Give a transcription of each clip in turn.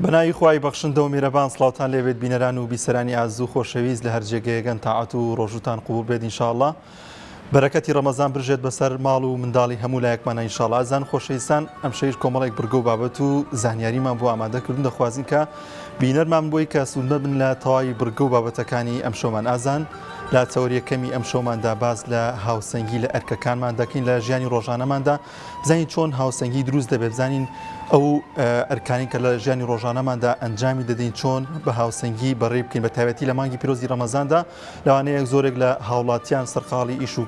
بەناوی خوای بەخشندە و میرەبان سڵاوتان لێبێت بینەران و بیسەرانی ئازوو خۆشەویست لە هەر جێگەیەکەن تاعات و ڕۆژوتان قبول بێت ئینشاءڵڵا. بەرەکەتی ڕەمەزان برژێت بەسەر ماڵ و منداڵی هەموو لایەکمانە ئینشاءڵڵا. ئازان خۆشەویستان ئەم شەویش کۆمەڵێک بڕگە و بابەت و زانیاریمان بۆ ئامادەکردن دەخوازین کە بینەرمان بۆی کە سوودمە بن لە تەواوی بڕگە و بابەتەکانی ئەم شەومان. ئازان لا تەوریەکەمی ئەم شەوماندا باز لە هاوسەنگی لە ئەرکەکانمان دەکەین لە ژیانی ڕۆژانەماندا، بزانین چۆن هاوسەنگی دروست دەبێت، بزانین ئەو ئەرکانی کە لە ژیانی ڕۆژانەماندا ئەنجامی دەدەین چۆن بە هاوسەنگی بەڕێ بکەین، بە تایبەتی لە مانگی پیرۆزی ڕەمەزاندا لەوانەیە زۆرێک لە هاوڵاتیان سەرقاڵی ئیش و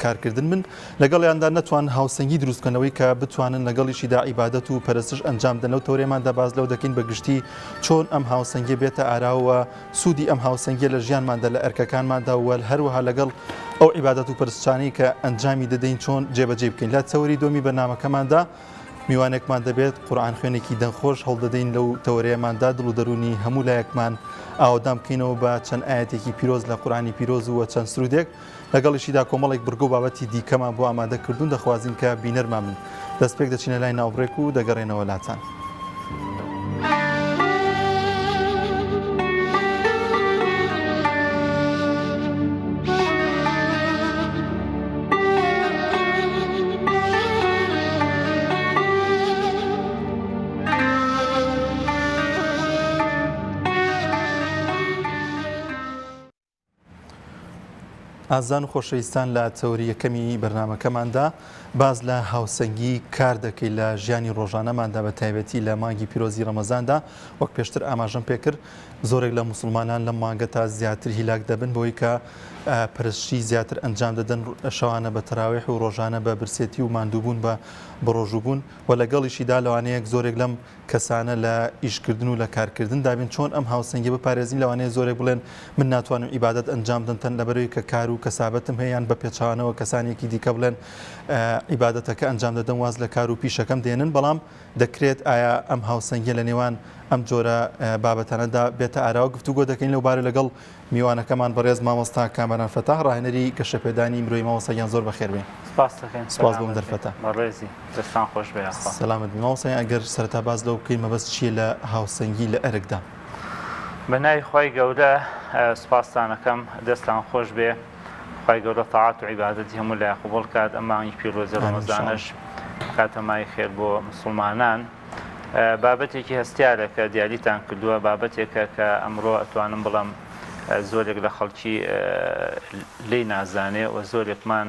کارکردن من لەگەڵیاندا نەتوان هاوسەنگی دروستکەنەوەی کە بتوانن لەگەڵیشیدا عیبادەت و پەرستش ئەنجام دەن. لەو تەورێماندا باز لەو دەکەین بەگشتی چۆن ئەم هاوسەنگی بێتە ئاراوە سوودی ئەم هاوسەنگی لە ژیانماندا لە ئەرکەکانماندا و هەروەها لەگەڵ ئەو عیبادەت و پەرستشانەی کە ئەنجامی دەدەین چۆن جێبەجێ بکەین. لە تەوری دۆمی بەرنامەکەماندا میوانێکمان دەبێت قورئان خوێنێکی دەنخۆش هەڵدەدەین لەو تەورەیەماندا، دڵ و دەرونی هەموو لایەکمان ئاوادام بکەینەوە بە چەند ئاەتێکی پیرۆز لە قورئانی پیرۆز و چەند سرودێک. لەگەڵیشیدا کۆمەڵێک بڕگە و بابەتی دیکەمان بۆ ئامادەکردوون دەخوازین کە بینەرمان من دەستپێک دەچینە لای ناوبڕێک و دەگەڕێنەوە لاتان. ئازان و خۆشەویستان لە تەوری یەکەمی بەرنامەکەماندا باز لە هاوسەنگی کار دەکەی لە ژیانی ڕۆژانەماندا بە تایبەتی لە مانگی پیرۆزی ڕەمەزاندا. وەک پێشتر ئاماژەم پێکرد زۆرێک لە موسڵمانان لەم مانگە تا زیاتر هیلاک دەبن بۆی کە پەرستشی زیاتر ئەنجام دەدەن، شەوانە بە تەراویح و ڕۆژانە بە برسێتی و ماندووبوون بە بڕۆژووبوون و لەگەڵیشیدا لەوانەیەک زۆرێک لەم کەسانە لە ئیشکردن و لە کارکردن دابین چۆن ئەم هاوسەنگی بپارێزین. لەوانەیە زۆرێک بڵێن من ناتوانم عیبادەت ئەنجام بدەم تەن لەبەرەوەی کە کار و کەسابەتم هەیەیان بە پێچوانەوە کەسانێکی دیکە بڵێن عیبادەتەکە ئەنجام دەدەم واز لە کار و پیشەکەم دێنن. بەڵام دەکرێت ئایا ئەم هاوسەنگی لە نێوان ئەم جۆرە بابەتانەدا بێتە ئاراوە گفتوگۆ دەکەین لەو بارە لەگەڵ میوانەکەمان بەڕێز مامۆستا کامەران فەتاح ڕاهێنەری گەشەپێدانی مرۆی مامۆستایان زۆر بەخێر بێن. سپاس بۆم دەرفەتە. بەڕێزی دەستان خۆش بێ. سەلامت مامۆستایان. ئەگەر سەرەتا باز لەو بکەین مەبەست چییە لە هاوسەنگی لە ئەرکدا؟ بەناوی خۆی گەورە سپاسانەکەم، دەستان خۆش بێ، خۆی گەورە تاعات و عیبادەتی هەموو لای قبوڵ کات. ئەم مانگی پیرۆزی ڕەمەزانەش کاتە مای خێر بۆ مسڵمانان. بابەتێکی هەستیارە کە دیاریتان کردووە، بابەتێکە کە ئەمڕۆ ئەتوانم بڵم زۆرێک لە خەڵکی لی نازانێ و زۆرێکمان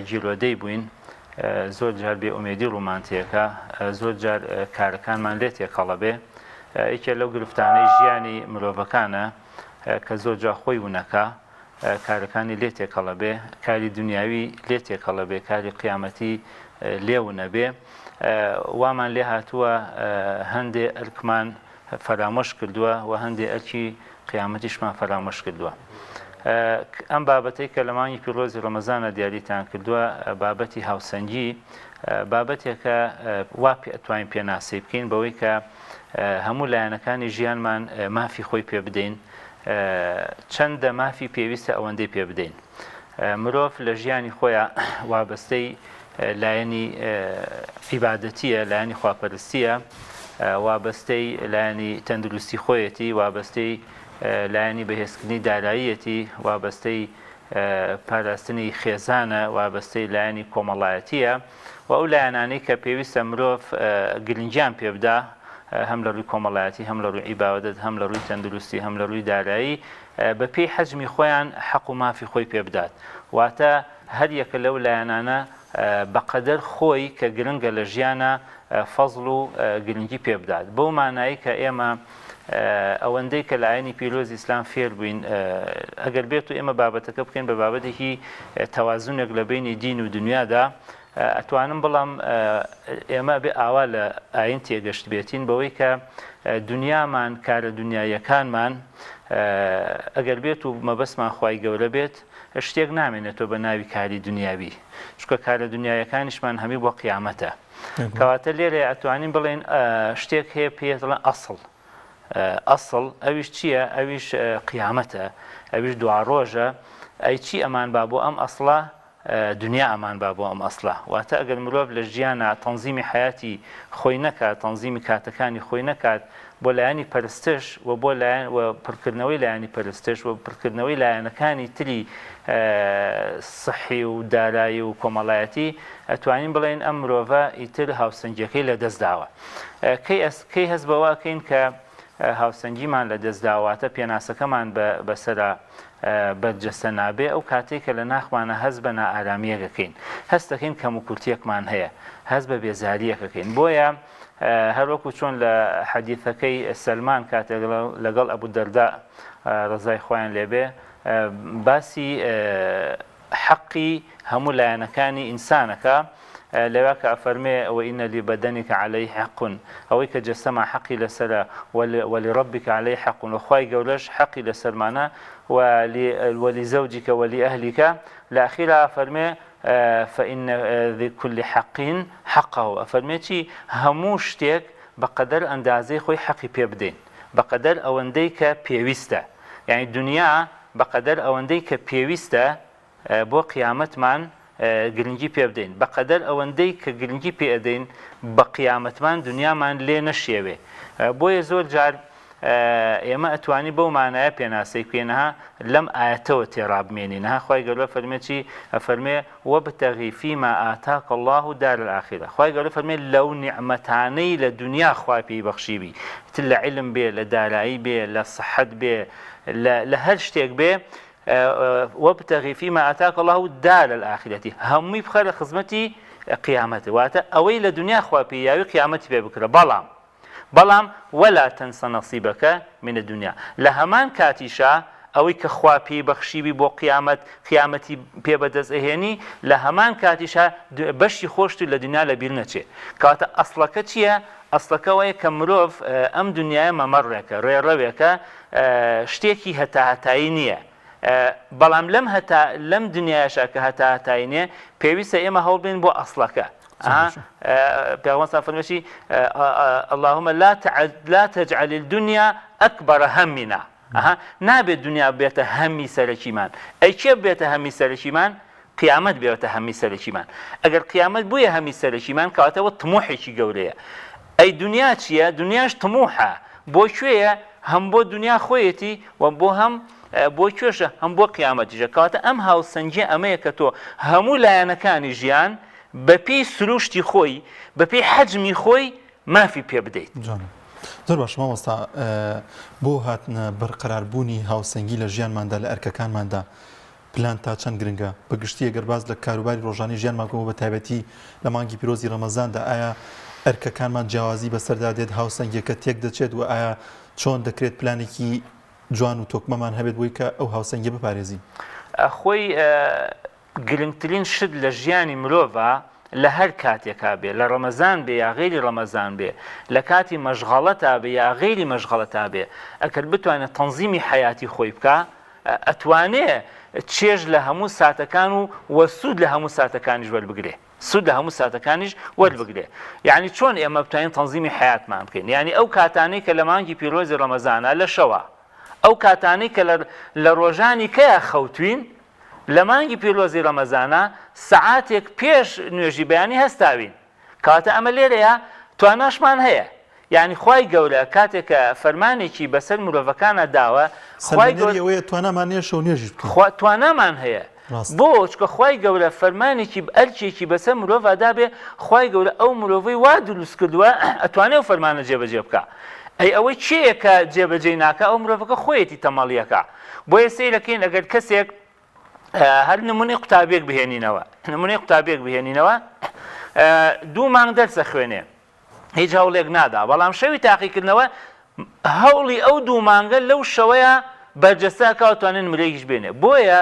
جیرۆدەی بووین، زۆر جار بێ ئومێدی ڕوومانتیەکە، زۆر جار کارەکانمان لێ تێکەڵە بێ. یەکێک لەو گرفتانەی ژیانی مرۆڤەکانە کە زۆر جا خۆی ونەکە، کارەکانی لێ تێکەڵە بێ، کاری دنیاوی لێ تێکەڵە بێ، کاری قیامەتی لێونە بێ. وامان لێ هاتووە هەندێ ئەرکمان فەرامۆش کردووە و هەندێ ئەرکی قیامەتیشمان فەرامۆش کردووە. ئەم بابەتەی کە لە مانگی پیرۆزی ڕەمەزانە دیاریتان کردووە، بابەتی هاوسەنگی، بابەتێکە وا ئەتوانین پێناسی بکەین بەوەی کە هەموو لایەنەکانی ژیانمان مافی خۆی پێ بدەین، چەندە مافی پێویستە ئەوەندەی پێ بدەین. مرۆڤ لە ژیانی خۆیان وابەستەی لایەنی عیبادەتیە، لایەنی خواپەرستیە، وابەستەی لایەنی تەندروستی خۆیەتی، وابەستەی لایەنی بەهێزکردنی داراییەتی، وابەستەی پاراستنی خێزانە، وابەستەی لایەنی کۆمەڵایەتیە و ئەو لایەنانەی کە پێویستە مرۆڤ گرنگیان پێ بدا، هەم لە ڕووی کۆمەڵایەتی، هەم لە ڕووی عیبادەت، هەم لە ڕووی تەندروستی، هەم لە ڕووی دارایی، بە پێی حەجمی خۆیان حەق و مافی خۆی پێ بدات. واتە هەر یەکە لەو لایەنانە بەقەدەر خۆی کە گرنگە لە ژیانە فەزڵ و گرنگی پێ بدات. بەو مانایی کە ئێمە ئەوەندەی کە لە ئاینی پیرۆزی ئیسلام فێر بووین، ئەگەر بێت و ئێمە بابەتەکە بکەین بە بابەتێکی تەوازونێک لە بینی دین و دنیادا، ئەتوانم بڵام ئێمە بێ ئاوا لە ئاین تێگەشت بێتین بەوەی کە دنیامان، کارە دنیایەکانمان ئەگەر بێت و مەبەستمان خوای گەورە بێت، شتێک نامێنێتەوە بە ناوی کاری دنیاوی، چکە کارە دنیایەکانیشمان هەمی بۆ قیامەتە. کەواتە لێرە ئەتوانین بڵێن شتێک هەیە پێڵێن ئەسڵ، ئەویش چییە؟ ئەویش قیامەتە، ئەویش دوا ڕۆژە. ئەی چی ئەمان با بۆ ئەم ئەسڵە دنیا ئەمان با بۆ ئەم ئەسڵە واتە ئەگەر مرۆڤ لە ژیانە تەنزیمی حیاتی خۆی نەکات تەنزیمی کاتەکانی خۆی نەکات بۆ لایەنی پەرستش و بۆ لایەن پڕکردنەوەی لایەنی پەرستش و پڕکردنەوەی لایەنەکانی تری سەحی و دارایی و کۆمەڵایەتی ئەتوانین بڵێن ئەم مرۆڤە ئیتر هاوسەنگیەکەی لە دەستداوە کەی هەست بەواکەین کە هاوسەنگیمان لە دەستداواتە پێناسەکەمان بەسەرا بەرجەستە نابێ ئەو کاتێک کە لە ناخمانە هەست بە نائارامیەکەکەین هەست دەکەین کەم و کورتیەکمان هەیە هەست بە بێزاریەکەکەین بۆیە هەروەکو چۆن لە حەدیثەکەی سەلمان کاتێک لەگەڵ ئەبوو دەردا ڕزای خۆیان لێبێ باسی حەقی هەموو لایەنەکانی ئینسانەکە لەوە کە ئەفەرمێ ئەوە ئینە لبەدەنیکە عەلەیه حەق ئەوەی کە جەسەما حەقی لەسەرە وەلیڕەبیکە عەلەیه حەق وەخوای گەورەش حەقی لەسەرمانە وەلیزەوجیکە وەلیئەهلیکە لە ئەخیرا ئەفەرمێ فإن ذي كل حق حقه ئەفەرمێکی هەموو شتێک بەقەدەر ئەندازەی خۆی حەقی پێ بدەین بەقەدەر ئەوەندەی کە پێویستە یعنی دنیا بەقەدەر ئەوەندەی کە پێویستە بۆ قیامەتمان گرنگی پێ بدەین بەقەدەر ئەوەندەی کە گرنگی پێ ئەدەین بە قیامەتمان دنیامان لێ نەشێوێ بۆیە زۆر جار ئێمە ئەتوانی بەو مانایە پێناسەی کوێنەها لەم ئاەتەوە تێڕابمێنینەها خی گەورە فەرمێکی ئەفەرمێ وەبتەغی فیما ئاتاک الله دار الآخرة خی گەورە فەرمێ لەو نیعمەتانەی لە دنیا خوا پێی بەخشیبی تر لە عیلم بێ لە دارایی بێ لە سەحەت بێ لە هەر شتێک بێ وابتغي فيما آتاك الله دار الآخرة همي بخير خدمتي قيامته واتا أوي لدنيا خوا بياوي قيامتي بكرة بلام ولا تنسى نصيبك من الدنيا لهمان كاتيشا ئەوەی کە خوا پێی بەخشیبی بۆ قیامەتی پێ بەدەست ئەهێنی لە هەمان کاتیشا بەشی خۆشتی لە دنیا لە بیر نەچێ کاتە ئەسڵەکە چییە؟ ئەسڵەکەوەیە کە مرۆڤ ئەم دنیای مەمەڕێکە ڕێڕەوێکە شتێکی هەتاهەتایی نییە بەڵام لەم دنیاشا کە هەتاهەتایی نییە پێویستە ئێمە هەوڵ بین بۆ ئەسڵەکە پیغمبر فرموشی اللهم لا تجعل الدنيا أكبر همنا نابێت دنیا بێتە هەمی سەرەکیمان ئەی کێ بێتە هەمی سەرەکیمان قیامەت بێتە هەمی سەرەکیمان ئەگەر قیامەت بوویە هەمی سەرەکیمان کەواتەوە تموحێکی گەورەیە ئەی دنیا چییە؟ دنیاش تموحە بۆ کوێیە؟ هەم بۆ دنیا خۆیەتی و بۆ هەم بۆ کوێشە هەم بۆ قیامەتیشە کەواتە ئەم هاوسەنگیە ئەمەیە کە تۆ هەموو لایەنەکانی ژیان بەپێی سروشتی خۆی بەپێی حەجمی خۆی مافی پێ بدەیت. زۆر باش مامۆستا بۆ هاتنە بەرقەراربوونی هاوسەنگی لە ژیانماندا لە ئەرکەکانماندا پلان تا چەند گرنگە بەگشتی ئەگەر باز لە کاروباری ڕۆژانی ژیانمان بکەمەوە بە تایبەتی لە مانگی پیرۆزی ڕەمەزاندا ئایا ئەرکەکانمان جیاوازی بەسەردا دێت هاوسەنگیەکە تێک دەچێت و ئایا چۆن دەکرێت پلانێکی جوان و تۆکمەمان هەبێت بۆی کە ئەو هاوسەنگی بپارێزی؟ خۆی گرنگترین شت لە ژیانی مرۆڤە لە هەر کاتێکا بێ لە ڕەمەزان بێ یا غێری ڕەمەزان بێ لە کاتی مەشغەڵەتا بێ یا غێری مەشغەڵەتا بێ ئەگەر بتوانێت تەنزیمی حیاتی خۆی بکە ئەتوانێ چێژ لە هەموو ساتەکان و سوود لە هەموو ساتەکانیش وەربگرێ سوود لە هەموو ساتەکانیش وەربگرێ یعنی چۆن ئێمە بتوانین تەنزیمی حیاتمان بکەین یعنی ئەو کاتانەی کە لە مانگی پیرۆزی ڕەمەزانە لە شەوە ئەو کاتانەی کە لە ڕۆژانی کەیە خەوتوین لە مانگی پیرۆزی ڕەمەزانە سەعاتێک پێش نوێژی بەیانی هەستاوین کاتە ئەمە لێرەیە تواناشمان هەیە یعنی خوای گەورە کاتێک کە فەرمانێکی بەسەر مرۆڤەکانە داوە توانامان هەیە بۆ چکە خوای گەورە فەرمانێکی ئەرکێکی بەسەر مرۆڤدا بێ خوای گەورە ئەو مرۆڤەی وا دروست کردووە ئەتوانێت فەرمانە جێبەجێ بکە ئەی ئەوەی چییە کە جێبەجێ ناکە ئەو مرۆڤەکە خۆیەتی تەمەڵیەکە بۆیە سەیرەکەین ئەگەر کەسێک هەر نمونەی قوتابێک بهێنینەوە دوو مانگ دەرسە خوێنێ هیچ هەوڵێک نادا بەڵام شەوی تاقیکردنەوە هەوڵی ئەو دوو مانگە لەو شەوەیە بەرجەستەکە توانێت نمرەیەکیش بێنێ بۆیە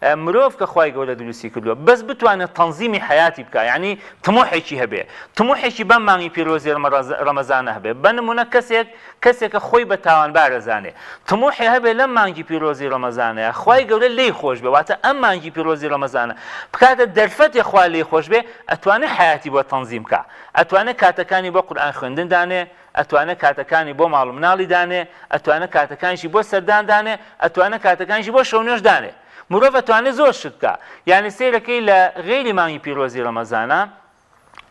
مرۆڤ کە خوای گەورە دروستی کردووە بەس بتوانێت تەنزیمی حیاتی بکە یعنی تموحێکی هەبێ تموحێکی بەم مانگی پیرۆزی ڕەمەزانە هەبێ بە نمونە کەسێکە خۆی بە تاوانبار ئەزانێ تموحێ هەبێ لەم مانگی پیرۆزی ڕەمەزانەیە خوای گەورە لێی خۆش بێ واتە ئەم مانگی پیرۆزی ڕەمەزانە بکاتە دەرفەتێ خوا لێی خۆش بێ ئەتوانێت حیاتی بۆ تەنزیم بکە ئەتوانێت کاتەکانی بۆ قورئان خوێندن دانێ ئەتوانێت کاتەکانی بۆ ماڵ و مناڵی دانێ ئەتوانێت کاتەکانیشی بۆ سەردان دانێ ئەتوانێت کاتەکانیشی بۆ شەو نوێژ دانێ مرۆڤ ئەتوانێت زۆر شت بکە یعنی سیرەکەی لە غێری مانگی پیرۆزی ڕەمەزانە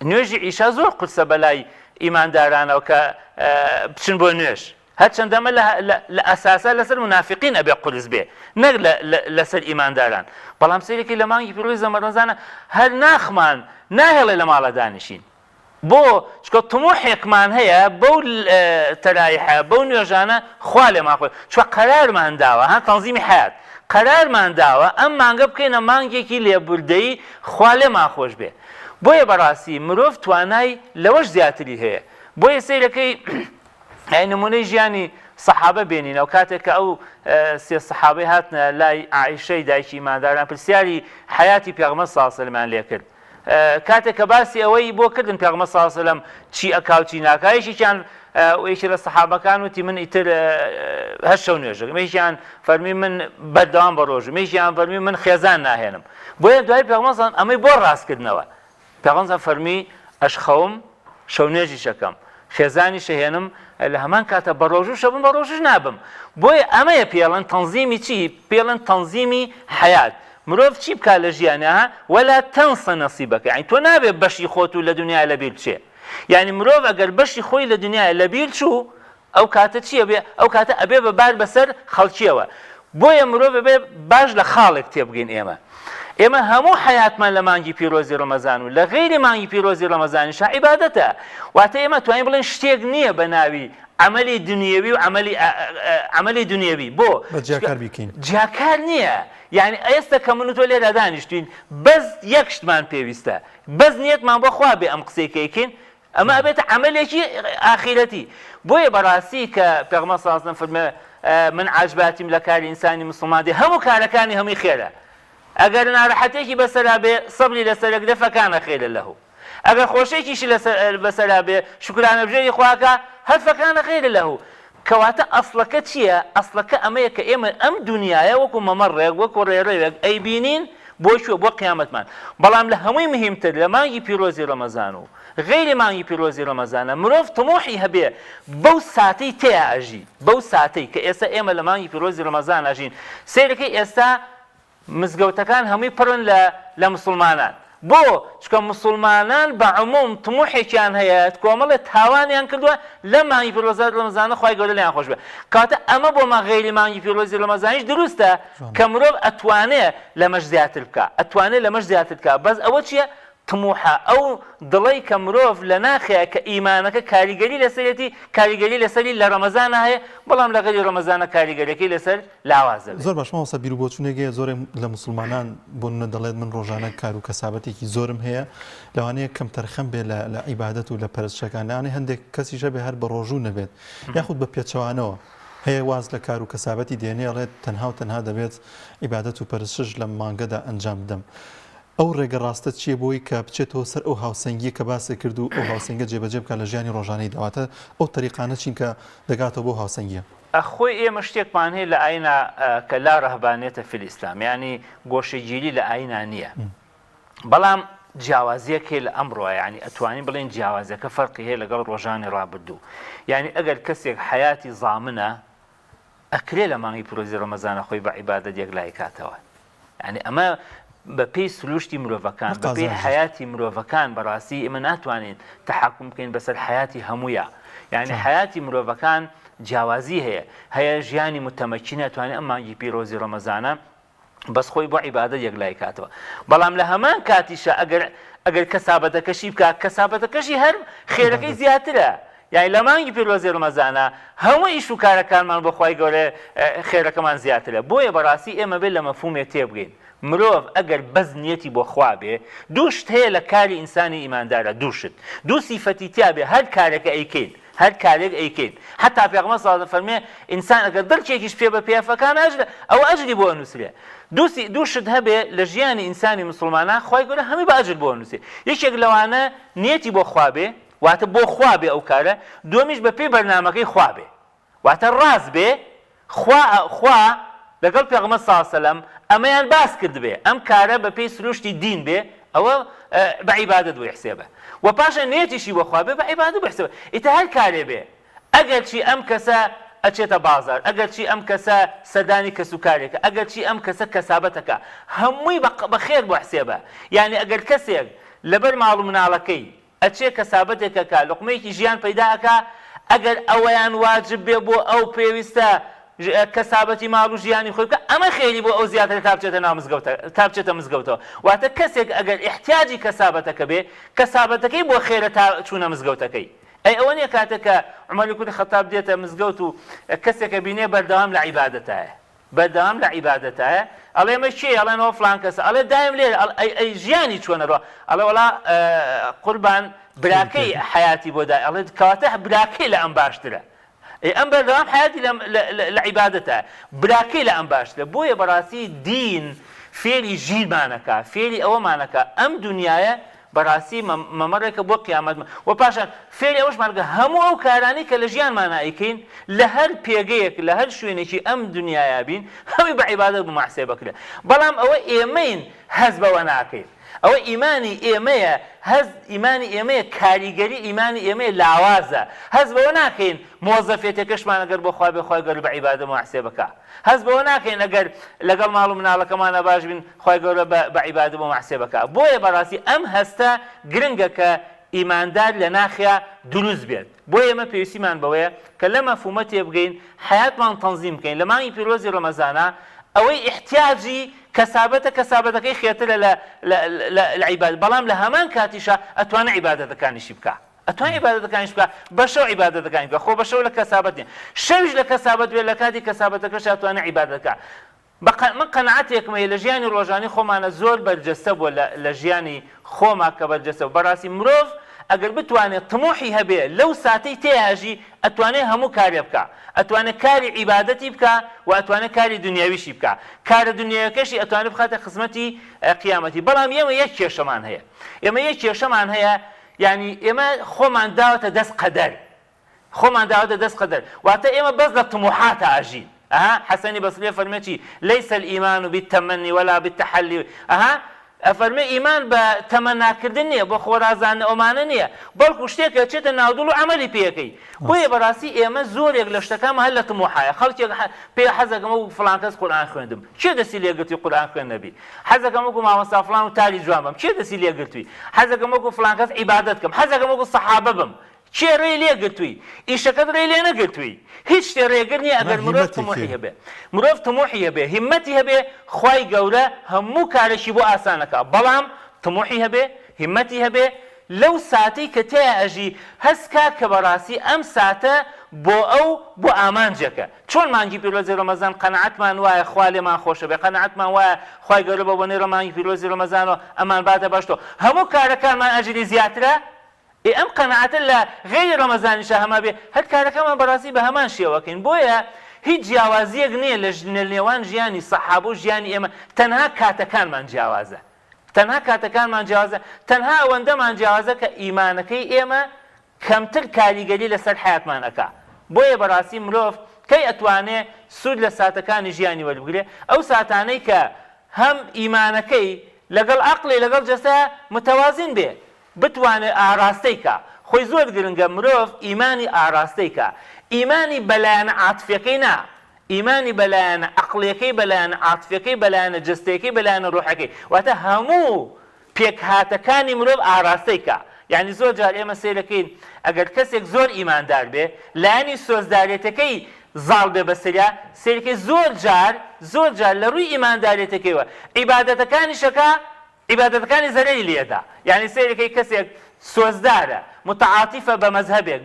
نوێژی ئیشا زۆر قورسە بەلای ئیماندارانەوە کە بچن بۆ نوێژ هەرچەندەمە لە ئەساسا لەسەر منافقین ئەبێ قورس بێ نەک لەسەر ئیمانداران بەڵام سیرەکەی لە مانگی پیرۆزی ڕەمەزانە هەر ناخمان ناهێڵێ لە ماڵە دانیشین بۆ چکە تموحێکمان هەیە بەو تەرایحە بەو نوێژانە خوا لێمان خۆی چوە قەرارمان داوە ها تەنزیمی حیات قەرارمان داوە ئەم مانگە بکەینە مانگێکی لێبوردەیی خوا لێمان خۆش بێ بۆیە بەڕاستی مرۆڤ توانای لەوەش زیاتری هەیە بۆیە سەیرەکەی نمونەی ژیانی سەحابە بێنینەوە کاتێک کە ئەو سێ سەحابەی هاتنە لای عایشەی دایکی ئیمانداران پرسیاری حیاتی پێغەمبەر صلی الله علیه و سلم لێ کرد کاتێک کە باسی ئەوەی بۆ کردن پێغەمبەر صلی الله علیه و سلم چی ئەکا و چی ناکا یەکێکیان یەکێک لە سەحابەکان وتی من ئیتر هەر شەو نوێژەکەم یەکێکیان فەرمی من بەردەوام بە ڕۆژم یەکێکیان فەرمی من خێزان ناهێنم بۆیە دوای پێغەمبەر صلی الله علیه و سلم ئەمەی بۆ ڕاستکردنەوە پێغەمبەر فەرمی ئەش خەوم شەو نوێژی شەکەم خێزانی شەهێنم لە هەمان کاتە بە ڕۆژوو شەبم بە ڕۆژش نابم بۆیە ئەمەیە پێڵەن تەنزیمی چی پێڵەن تەنزیمی حیات مرۆڤ چی بکات لە ژیانە وەلا تەنسە نەسیبەکە یعنی تۆ نابێت بەشی خۆت و لە دنیای لەبیر بچێ یعنی مرۆڤ ئەگەر بەشی خۆی لە دنیای لەبیر چوو ئەو کاتە چییە بێ ئەو کاتە ئەبێ بەبار بەسەر خەڵکیەوە بۆیە مرۆڤ بێ باش لە خاڵێک تێبگەین ئێمە هەموو حیاتمان لە مانگی پیرۆزی ڕەمەزان و لە غێری مانگی پیرۆزی ڕەمەزانیشا عیبادەتە واتە ئێمە توانین بڵێن شتێک نییە بە ناوی عملی دنیەوی و عملی دنیەوی بۆ جیاکار نییە یعنی ئێستا کە من و تۆ لێرە دانیشتوین بەس یەک شتمان پێویستە بەس نیەتمان بۆ خوا بێ ئەم قسەیکەین ئەمە ئەبێتە عملێکی ئاخیرەتی بۆیە بەڕاستی کە پێغەمبەر صلی الله علیه و سلم فەرمێ من عاجباتیم لە کاری ئینسانی موسڵمان دێ هەموو کارەکانی هەمووی خێرە ئەگەر ناڕەحەتێکی بەسەرا بێ سەبری لەسەرێک دە فەکانە خێرە لەهو ئەگەر خۆشێکیشی بەسەرا بێ شکرانە بژێری خواکە هەر فەکانە خێرە لەهو کەواتە ئەسڵەکە چییە ئەسڵەکە ئەمەیە کە ئێمە ئەم دنیاە وەکو مەمەڕێک وەکو ڕێڕێوێک ئەیبینین بۆ شوێ بۆ قیامەتمان بەڵام لە هەمووی مهمتر لە مانگی پیرۆزی ڕەمەزان و غێری مانگی پیرۆزی ڕەمەزانە مرۆڤ تموحی هەبێ بەو ساتەی تێیا ئەژی بەو ساتەی کە ئێستا ئێمە لە مانگی پیرۆزی ڕەمەزان ئەژین سیرەکەی ئێستا مزگەوتەکان هەمووی پڕن لە مسلمانان بۆ چکە مسلمانان بە عموم تموحێکیان هەیە کۆمەڵێ تاوانیان کردووە لە مانگی پیرۆزی ڕەمەزانە خوای گەورە لێیان خۆش بێ کاتە ئەمە بۆ غێری مانگی پیرۆزی ڕەمەزانیش دروستە کە مرۆڤ ئەتوانێت لەمەش زیاتر بکە ئەتوانێت لەمەش زیاتر بکە بەس ئەوە چییە تموحە ئەو دڵی کە مرۆڤ لە ناخەیە کە ئیمانەکە کاریگەری لەسەرێتی کاریگەری لەسەری لە ڕەمەزانە هەیە بەڵام لە غێری ڕەمەزانە کاریگەریەکەی لەسەر لاوازە زۆر باش ماوەستا بیر و بۆچوونێکی زۆرێک لە مسلمانان بۆ دەڵێت من ڕۆژانە کار و کەسابەتێکی زۆرم هەیە لەوانەیە کەم تەرخەم بێ لە عیبادەت و لە پەرستشەکان لەوانەیە هەندێک کەسیشە بێ هەر بە ڕۆژوو نەبێت یاخود بە پێچەوانەوە هەیە واز لە کار و کەسابەتی دێنێڵێت تەنها و تەنها دەبێت عیبادەت و پەرستش لە مانگەدا ئەنجام بدەم ئەو ڕێگە ڕاستە چییە بۆی کە بچێتەوە سەر ئەو هاوسەنگی کە باسی کرد و ئەو هاوسەنگە جێبەجێ بکە لە ژیانی ڕۆژانەی داواتە ئەو تەریقانە چین کە دەگاتەوە بۆ هاوسەنگیە خۆی ئێمە شتێکمان هەیە لە ئاینە کە لا ڕەهبانێتە فیل ئیسلام یعنی گۆشەگیری لە ئاینە نییە بەڵام جیاوازیەک هەیە لە ئەمڕۆ یعنی ئەتوانین بڵێن جیاوازیەکە فەرقی هەیە لەگەڵ ڕۆژانی ڕابردوو یعنی ئەگەر کەسێک حیاتی زامنە ئەکرێ لە مانگی پیرۆزی ڕەمەزانە خۆی بە عیبادەتێک لای کاتەوە یعنی ئەمە بە پێی سروشتی مرۆڤەکان بە پێی حیاتی مرۆڤەکان بەڕاستی ئێمە ناتوانین تەحەکوم بکەین بەسەر حیاتی هەموویە یعنی حیاتی مرۆڤەکان جیاوازی هەیە ژیانی متەمەکینە توانێت ئەم مانگی پیرۆزی ڕەمەزانە بەس خۆی بۆ عیبادەت یەکلای کاتەوە بەڵام لە هەمان کاتیشە ئەگەر کەسابەتەکەشی بکات کەسابەتەکەشی هەر خێرەکەی زیاترە یعنی لە مانگی پیرۆزی ڕەمەزانە هەموو ئیش و کارەکانمان بۆ خوای گەورە خێرەکەمان زیاترە بۆیە بەڕاستی ئێمە بێت لە مەفهومێک تێبگەین مرۆڤ ئەگەر بەز نیەتی بۆ خوا بێ دوو شت هەیە لە کاری ئینسانی ئیماندارە دوو شت دوو سیفەتی تیا بێ هەر کارێکە ئەیکەین هەر کارێک ئەیکەین حتا پێغەمبەر صلی الله علیه و فەرمێ ئینسان ئەگەر دڵچێکیش پێ بە پێفەکان ئەو ئەجری بۆ ئەنووسرێ دوو شت هەبێ لە ژیانی ئینسانی مسلمانان خوای گەورە هەمووی بە ئەجر بۆ ئەنووسێ یەکێک لەوانە نیەتی بۆ خوا بێ واتە بۆ خوا بێ ئەو کارە دووەمیش بە پێی بەرنامەکەی خوا بێ واتە ڕاست بێ خوا لەگەڵ پێغەمبەر صلی الله علیه و سەلەم ئەمەیان باس کرد بێ ئەم کارە بە پێی سروشتی دین بێ ئەوە بە عیبادەت بۆ حسێبە و پاشە نێتیشی بۆ خوا بێ بە عیبادەت بۆ حسێبە ئیتە هەر کارێ بێ ئەگەر چی ئەم کەسە ئەچێتە بازار ئەگەر چی ئەم کەسە سەردانی کەسوکارێکە ئەگەر چی ئەم کەسە کەسابەتەکە هەمووی بەخێر بۆ حسێبە یعنی ئەگەر کەسێک لەبەر ماڵ و مناڵەکەی ئەچێ کەسابەتێکەکە لقمەیەکی ژیان پەیداکە ئەگەر ئەوەیان واجب بێ بۆ ئەو پێویستە کەسابەتی ماڵ و ژیانی خۆی بکە ئەمە خێری بۆ ئەو زیاتر تا بچێتە مزگەوتەوە واتە کەسێک ئەگەر احتیاجی کەسابەتەکە بێ کەسابەتەکەی بۆ خێرە تا چوونە مزگەوتەکەی ئەی ئەوە نییە کاتێککە عومەری کوردی خەتاب دێتە مزگەوت و کەسێکە بینێ بەردەوام لە عیبادەتایە بەردەوام لە عیبادەتایە ئەڵێ مە چێ ئەڵێنەوە فلان کەسە ئەڵێ دایم لێ ئەی ژیانی چۆنەڕۆ ئەڵێ وەڵا قوربان براکەی حیاتی بۆ دای ئەڵێ کەواتە براکەی لە ئەم باشترە ئەم بەردەوام حیاتی لە عیبادەتە براکەی لە ئەم باشترە بۆیە بەڕاستی دین فێری ژیرمانەکە فێری ئەوەمانەکە ئەم دنیاە بەڕاستی مەمەڕێکە بۆ قیامەت و پاشان فێری ئەوشمانگە هەموو ئەو کارانی کە لە ژیانمان ئەیکەین لە هەر پێگەیەک لە هەر شوێنێکی ئەم دنیاە بین هەمی بە عیبادەت بماحسێ بکرێ بەڵام ئەوە ئێمەین هەز بەوە ناکەین ئەوە ئیمانی ئێمەیە هەز ئیمانی ئێمەیە کاریگەری ئیمانی ئێمەیە لاوازە هەز بەوە ناکەین مۆزەفێتێکەشمان ئەگەر بۆ خوا بێ خۆی گەور بە عیبادەت ماحسێ بکە هەز بەوە ناکەین ئەگەر لەگەڵ ماڵ و مناڵەکەمانە باش بین خۆی گەورە بە عیبادەت بۆ ماحسێ بکە بۆیە بەڕاستی ئەم هەستە گرنگە کە ئیماندار لە ناخیا دروست بێت بۆ ئێمە پێویستیمان بەوەیە کە لە مەفهومە تێبگەین حیاتمان تەنزیم بکەین لە مانگی پیرۆزی ڕەمەزانە ئەوەی احتیاجی کەسابەتەکەی خێترە لە عیبادەت بەڵام لە هەمان کاتیشە ئەتوانە عیبادەتەکانیشی بکە ئەتوانێت عیبادەتەکانیش بکە بەشەو عیبادەتەکانی بکە خۆ بەشەو لە کەسابەت نیە شەویش لە کەسابەت بێت لە کاتی کەسابەتەکەش ئەتوانێت عیبادەتەکە من قەنەعەتێکم هەیە لە ژیانی ڕۆژانی خۆمانە زۆر بەرجەستە بووە لە ژیانی خۆمان کە بەرجەستە بەڕاستی مرۆڤ ئەگەر بتوانێت طموحی هەبێ لەو ساتەی تێیاژی ئەتوانێت هەموو کارێ بکە ئەتوانێت کاری عیبادەتی بکە و ئەتوانێت کاری دنیاویشی بکە کارە دنیاویەکەشی ئەتوانێت بخاتە خزمەتی قیامەتی بەڵام ئێمە یەک کێشەمان هەیە یعنی ئێمە خۆمان داوەتە دەست قەدەر خۆمان داوەتە دەست قەدەر واتە ئێمە بەس لە طموحاتە ئاژین حەسەنی بەسری فەرمێکی لەیسە الئیمان بالتەمەنی ولا بالتەحەلی ئەفەرمێ ئیمان بە تەمەناکردن نییە بۆ خۆرازانە ئەومانە نییە بەڵکو شتێکە چێتە ناودڵ و عەمەلی پێەکەی بۆیە بەڕاستی ئێمە زۆرێک لە شتەکان هەر لە طموحایە خەڵکێک پێ حەزەکەم وەکو فڵان کەس قورئان خوێندم چێ دەستی لێگرتووی قورئان خوێندنەبی حەزەکەم وەکو مامۆستا فڵان و تالی جوان بم چێ دەستی لێگرتووی حەزەکەم وەکو فڵان کەس عیبادەت بکەم حەزەکەم وەکو سەحابە بم چێ ڕێی لێگرتووی ئیشەکەت ڕێی لێ نەگرتووی هیچ شتێ ڕێگر نییە ئەگەر مرۆڤ طموحی هەبێ مرۆڤ طموحی هەبێ هیممەتی هەبێ خوای گەورە هەموو کارێکی بۆ ئاسانەکە بەڵام طموحی هەبێ هیممەتی هەبێ لەو ساتەی کە تێئەژی هەستکا کە بەڕاستی ئەم ساتە بۆ ئامانجەکە چۆن مانگی پیرۆزی ڕەمەزان قەنەعەتمان وایە خوا لێمان خۆشە بێ قەنەعەتمان وایە خوای گەورە بە بۆنەی مانگی پیرۆزی ڕەمەزانەوە ئەمان باتە باشتۆ هەموو کارەکانمان ئەجری زیاترە ئەم قەنەعەتە لە غەیری ڕەمەزانیشە هەما بێ هەر کارەکەمان بەڕاستی بە هەمان شێوەکەین بۆیە هیچ جیاوازیەک نییە لە نێوان ژیانی سەحابە و ژیانی ئێمە تەنها کاتەکانمان جیاوازە تەنها ئەوەندەمان جیاوازە کە ئیمانەکەی ئێمە کەمتر کاریگەری لەسەر حیاتمان ئەکا بۆیە بەڕاستی مرۆڤ کەی ئەتوانێ سوود لە ساتەکانی ژیانی وەربگرێ ئەو ساتانەی کە هەم ئیمانەکەی لەگەڵ عەقڵی لەگەڵ جەستەیە متەوازین بێ بتوانێت ئاراستەی کە خۆی زۆر گرنگە مرۆڤ ئیمانی ئاراستەی کە ئیمانی بەلایەنە عاتفیەکەی نا ئیمانی بەلایەنە عەقڵیەکەی بەلایەنە عاتفیەکەی بەلایەنە جەستەیەکەی بەلایەنە ڕوحەکەی واتە هەموو پێکهاتەکانی مرۆڤ ئاراستەی کە یعنی زۆر جار ئێمە سیرەکەین ئەگەر کەسێک زۆر ئیماندار بێ لایەنی سۆزدارێتەکەی زاڵ بێ بەسەریا سیرەکەی زۆر جار لە ڕووی ئیماندارێتەکەیەوە عیبادەتەکانی زەرەری لێدا یعنی سیرەکەی کەسێک سۆزدارە متعاتیفە بە مەزهبێک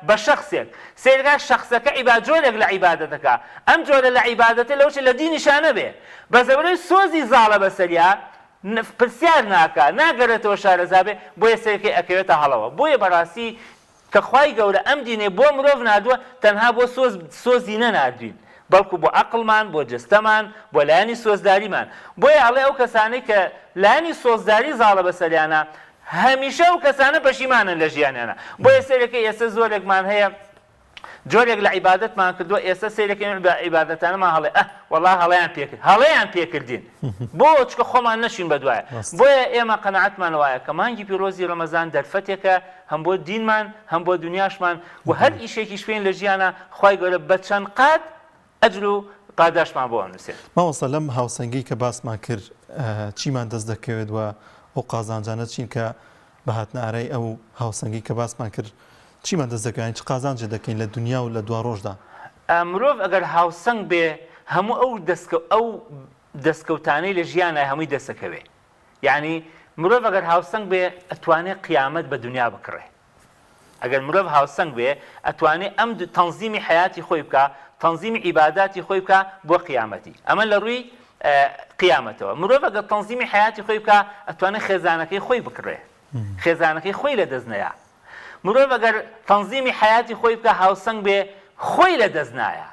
بە شخصێک سێرگا شخصەکە جۆرێک لە عیبادەتەکە ئەم جۆرە لە عیبادەتە لەوشە لە دینیشانە بێ بە زەورەی سۆزی زاڵە بەسەریا پرسیار ناکە ناگەرێتەوە شارەزابێ بۆیە سێرەکەی ئەکەوێتە هەڵەوە بۆیە بەڕاستی کە خوای گەورە ئەم دینێ بۆ مرۆڤ نادووە تەنها بۆ سۆزی نەناردوین بەڵکو بۆ عەقڵمان بۆ جەستەمان بۆ لایەنی سۆزداریمان بۆیە ئەڵێ ئەو کەسانەی کە لایەنی سۆزداری زاڵە بەسەریانە هەمیشە ئەو کەسانە پەشیمانن لە ژیانیانە بۆیە سێرەکەی ئێستا زۆرێکمان هەیە جۆرێک لە عیبادەتمان کردووە ئێستا سیرەکەین بە عیبادەتانەمان هەڵێ وەڵا هەڵەیان پێکرد هەڵەیان پێکردین بۆ چکە خۆمان نەشین بەدوایە بۆیە ئێمە قەنەعەتمان وایە کە مانگی پیرۆزی ڕەمەزان دەرفەتێکە هەم بۆ دینمان هەم بۆ دنیاشمان و هەر ئیشێکی شوێن لە ژیانە خوای گەورە بە چەند قات ئەجر و قاداشمان بۆ ئەنووسێت ماوەسە لەم هاوسەنگی کە باسمان کرد چیمان دەست دەکەوێت وە ئەو قازانجانە چین کە بە هاتنارەی ئەو هاوسەنگی کە باسمان کرد چیمان دەست دەکەین چ قازانجێ دەکەین لە دنیا و لە دوا ڕۆژدا مرۆڤ ئەگەر هاوسەنگ بێ هەموو ئەو دەستکەوتانەی لە ژیانە هەمووی دەستەکەوێ یعنی مرۆڤ ئەگەر هاوسەنگ بێ ئەتوانێت قیامەت بە دنیا بکڕێ ئەگەر مرۆڤ هاوسەنگ بێ ئەتوانێت ئەم تەنزیمی حیاتی خۆی بکە تەنزیمی عیباداتی خۆی بکە بۆ قیامەتی ئەمە لە ڕووی قیامەتەوە مرۆڤ ئەگەر تەنزیمی حیاتی خۆی بکە ئەتوانێت خێزانەکەی خۆی بکڕێ خێزانەکەی خۆی لە دەستنەیە مرۆڤ ئەگەر تەنزیمی حیاتی خۆی بکە هاوسەنگ بێ خۆی لە دەست نایە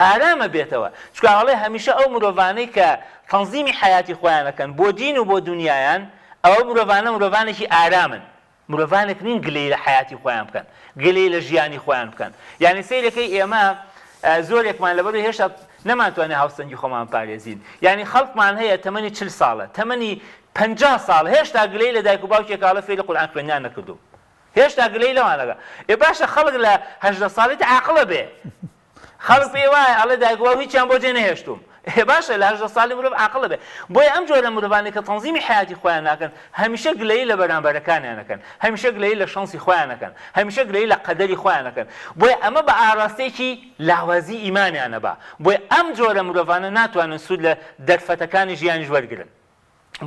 ئارامە بێتەوە چکە هەڵێ هەمیشە ئەو مرۆڤانەی کە تەنزیمی حیاتی خۆیانەکەن بۆ دین و بۆ دنیایان ئەوە مرۆڤانێکی ئارامن مرۆڤانێک نین گلەی لە حیاتی خۆیان بکەن گلەی لە ژیانی خۆیان بکەن یعنی سیرەکەی ئێمە زۆرێکمان لەبەروی هێشتا نەمانتوانێت هاوسەنگی خۆمان پارێزین یعنی خەڵکمان هەیە تەمەنی 40 ساڵە تەمەنی 50 ساڵ هێشتا گلەی لە دایک و باوکێکاڵە فێری قورئان خوێندنیان نەکردو هێشتا گلەی لەوانەکە باشە خەڵک لە 18 ساڵیت عاقڵە بێ خەڵک پێی وایە ئەڵێ دایک و باوک هیچیان بۆ جێ نەهێشتوم باشە لە 18 ساڵی مرۆڤ عاقڵە بێ بۆیە ئەم جۆرە مرۆڤانێک کە تەنزیمی حیاتی خۆیان ناکەن هەمیشە گلەیی لە بەرامبەرەکانیان نەکەن هەمیشە گلەیی لە شانسی خۆیان نەکەن هەمیشە گلەیی لە قەدەری خۆیان نەکەن بۆیە ئەمە بە ئاراستەیەکی لاوازی ئیمانیانە بە بۆیە ئەم جۆرە مرۆڤانە ناتوانن سوود لە دەرفەتەکانی ژیانیش وەرگرن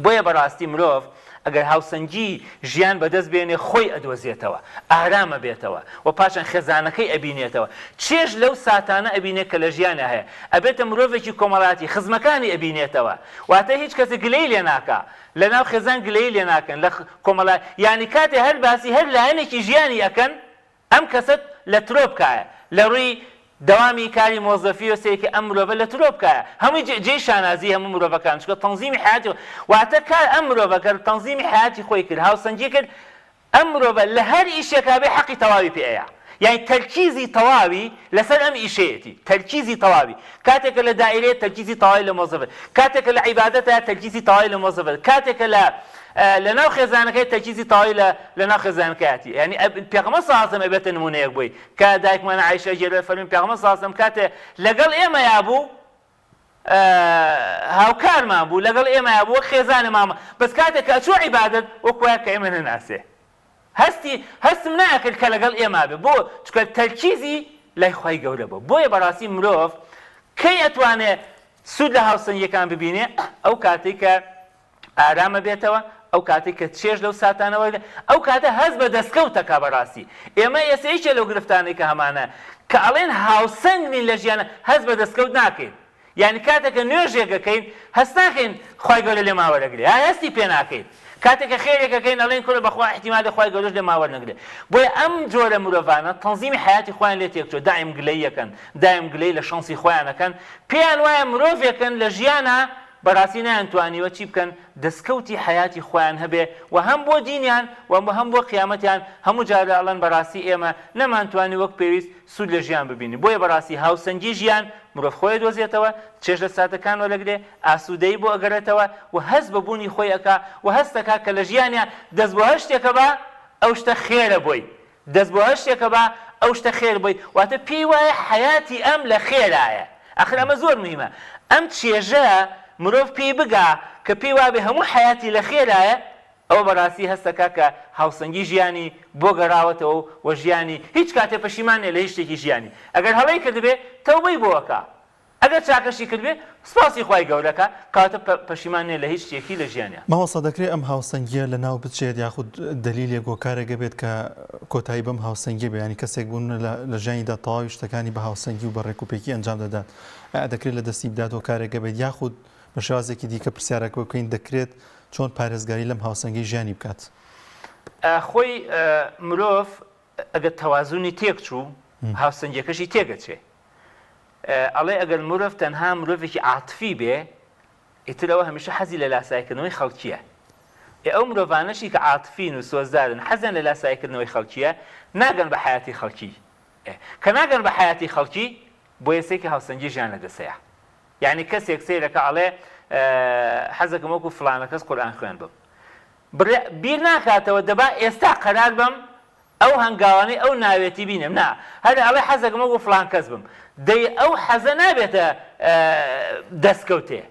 بۆیە بەڕاستی مرۆڤ ئەگەر هاوسەنگی ژیان بەدەست بێنێ خۆی ئەدۆزێتەوە ئارامە بێتەوە و پاشان خێزانەکەی ئەبینێتەوە چێژ لەو ساتانە ئەبینێت کە لە ژیانە هەیە ئەبێتە مرۆڤێکی کۆمەڵاتی خزمەکانی ئەبینێتەوە واتە هیچ کەسێک گلەی لێ ناکا لە ناو خێزان گلەی لێ ناکەن لە کۆمەڵات یعنی کاتێ هەر باسی هەر لایەنێکی ژیانی ئەکەن ئەم کەسەت لە ترۆ بکایە لە ڕووی دەوامی کاری مۆزەفی و سێکی ئەم مرۆڤە لە ترۆ بکایە هەمووی جێی شانازی هەموو مرۆڤەکان چکە تەنزیمی حیاتی واتە کار ئەم مرۆڤەکە تەنزیمی حیاتی خۆی کرد هاوسەنگی کرد ئەم مرۆڤە لە هەر ئیشێکا بێ حەقی تەواوی پێەیە یعنی تەرکیزی تەواوی لەسەر ئەم ئیشەیەتی تەرکیزی تەواوی کاتێکە لە دائیرەیە تەرکیزی تەواوی لە مۆزەفەت کاتێکە لە عیبادەتە تەرکیزی تەواوی لە مۆزەفەت کاتێکە لە ناو خێزانەکەی تەرکیزی تەواوی لە ناو خێزانەکەیەتی یعنی پێغەمبەر صلی الله علیه و سلم ئەبێتە نمونەیەک بووی کە دایکمان عایشە گێرە فەرمووی پێغەمبەر صلی الله علیه و سلم کاتێ لەگەڵ ئێمەیا بوو هاوکارمان بوو لەگەڵ ئێمەیا بوو خێزانمان بەس کاتێک کە ئەچوو عیبادەت وەکوایە کە ئێمە نەناسێ هەستم ناکرد کە لەگەڵ ئێمە بێ بۆ چکە تەرکیزی لای خوای گەورە بوو بۆیە بەڕاستی مرۆڤ کەی ئەتوانێت سوود لە هاوسەنگیەکان ببینێ ئەو کاتێک کە ئارامە بێتەوە ئەو کاتێک کە چێژ لەو ساتانەوە ئەو کاتە هەست بە دەستکەوتەکە بەڕاستی ئێمە ئێسەیەکێ لەو گرفتانەی کە هەمانە کە ئەڵێن هاوسەنگنی لە ژیانە هەست بە دەستکەوت ناکەین یعنی کاتێککە نوێژێکەکەین هەست ناکەین خوای گەورە لێ ماوەرەگرێ هەستی پێ ناکەین کاتێککە خێرێکەکەین ئەڵێن کورە بەخوا احتیمالە خوای گەورەش لێ ماوەرنەگرێ بۆیە ئەم جۆرە مرۆڤانە تەنزیمی حیاتی خۆیان لێ تێکچووە دائیم گلەی یەکەن دائیم گلەی لە شانسی خۆیانەکەن پێیان وایە مرۆڤێکن لە ژیانە بەڕاستی نەیانتوانیوە چی بکەن دەستکەوتی حیاتی خۆیان هەبێ و هەم بۆ دینیان و هەم بۆ قیامەتیان هەموو جارە ئەڵەن بەڕاستی ئێمە نەمانتوانی وەک پێویست سوود لە ژیان ببینی بۆیە بەڕاستی هاوسەنگی ژیان مرۆڤ خۆی دۆزێتەوە چێژ لە ساتەکان وەرەگرێ ئاسوودەیی بۆ ئەگەرێتەوە و هەست بە بوونی خۆی ئەکا و هەستەکە کە لە ژیانیان دەست بۆ هەر شتێکە بە ئەو شتە خێرە بۆی دەست بۆ هەر شتێکە بە ئەو شتە خێر بۆی واتە پێی وایە حیاتی ئەم لە خێرایە ئەخر ئەمە زۆر مهمە ئەم چێژە مرۆڤ پێی بگا کە پێی وابێ هەموو حیاتی لە خێرایە ئەوە بەڕاستی هەستەکە کە هاوسەنگی ژیانی بۆ گەڕاوەتەوە و ژیانی هیچ کاتێ پەشیمانێ لە هیچ شتێکی ژیانی ئەگەر هەڵەی کردبێ تەوبەی بۆەکە ئەگەر چاکەشی کردبێ سپاسی خوای گەورەکە کاتە پەشیمانێ لە هیچ شتێکی لە ژیانە ماوەسە دەکرێت ئەم هاوسەنگیە لە ناو بچێت یاخود دلیلێک گۆکارێکە بێت کە کۆتایی بەم هاوسەنگی بێ ینی کەسێک بوون لە ژیانیدا تەواوی شتەکانی بە هاوسەنگی و بە ڕێکوپێکی ئەنجام دەدات دەکرێت لە دەستی بداتەوە کارێکە بێت یاخود بە شێوازێکی دیکە پرسیارەکە بکەین دەکرێت چۆن پارێزگاری لەم هاوسەنگی ژیانی بکات خۆی مرۆڤ ئەگەر تەوازونی تێک چوو هاوسەنگیەکەشی تێگەچێ ئەڵێ ئەگەر مرۆڤ تەنها مرۆڤێکی عاتفی بێ ئیترەوە هەمیشە حەزی لە لاسایکردنەوەی خەڵکیە ئەو مرۆڤانەشی کە عاتفین و سۆزدارن حەزیان لە لاسایکردنەوەی خەڵکیە ناگەن بە حیاتی خەڵکی کە ناگەن بە حیاتی خەڵکی بۆ یەسێکی هاوسەنگی ژیان لە دەسەیە یعنی کەسێک سیرەکە ئەڵێ حەزەکەم وەکو فڵانە کەس قورئان خوێن بم بیر ناکاتەوە دەبا ئێستا قەرار بم ئەو هەنگاوانەی ئەو ناوێتی بینم نا هەر ئەڵێ حەزەکەم وەکو فڵان کەس بم دەی ئەو حەزە نابێتە دەستکەوتێ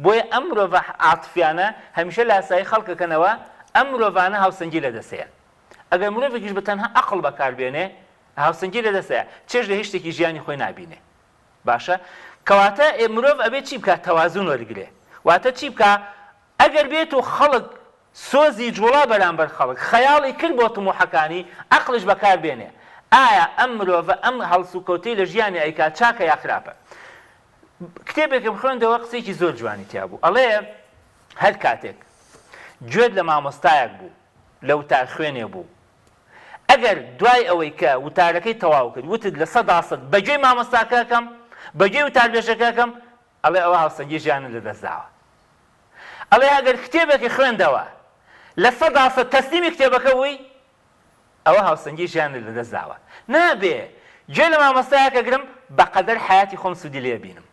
بۆیە ئەم مرۆڤە عاتفیانە هەمیشە لە ئاسایی خەڵکەکەنەوە ئەم مرۆڤانە هاوسەنگی لە دەسەیە ئەگەر مرۆڤێکیش بە تەنها عەقڵ بەکاربێنێ هاوسەنگی لە دەسەیە چێژ لە هیچ شتێکی ژیانی خۆی نابینێ باشە کەواتە مرۆڤ ئەبێت چی بکات تەوازون وەرگرێ واتە چی بکە ئەگەر بێت و خەڵک سۆزی جوڵا بەرامبەر خەڵک خەیاڵی کرد بۆ تموحەکانی عەقڵش بەکاربێنێ ئایا ئەم مرۆڤە ئەم هەڵس و کەوتەی لە ژیانی ئەیکات چاکە یا خراپە کتێبێکم خوێندەوە قسەیەکی زۆر جوانی تیا بوو ئەڵێ هەر کاتێک گوێت لە مامۆستایەک بوو لە وتار خوێنێ بوو ئەگەر دوای ئەوەی کە وتارەکەی تەواو کرد وتت لە 100% بەگوێی مامۆستاکەکەم بەگوێی وتاربێژەکەکەم ئەڵێ ئەوە هاوسەنگی ژیانت لەدەستداوە ئەڵێ ئەگەر کتێبێکی خوێندەوە لە 100% تەسلیمی کتێبەکە بووی ئەوە هاوسەنگی ژیانت لەدەستداوە نابێ گوێ لە مامۆستایەکە گرم بەقەدەر حیاتی خۆم سوودی لێ بینم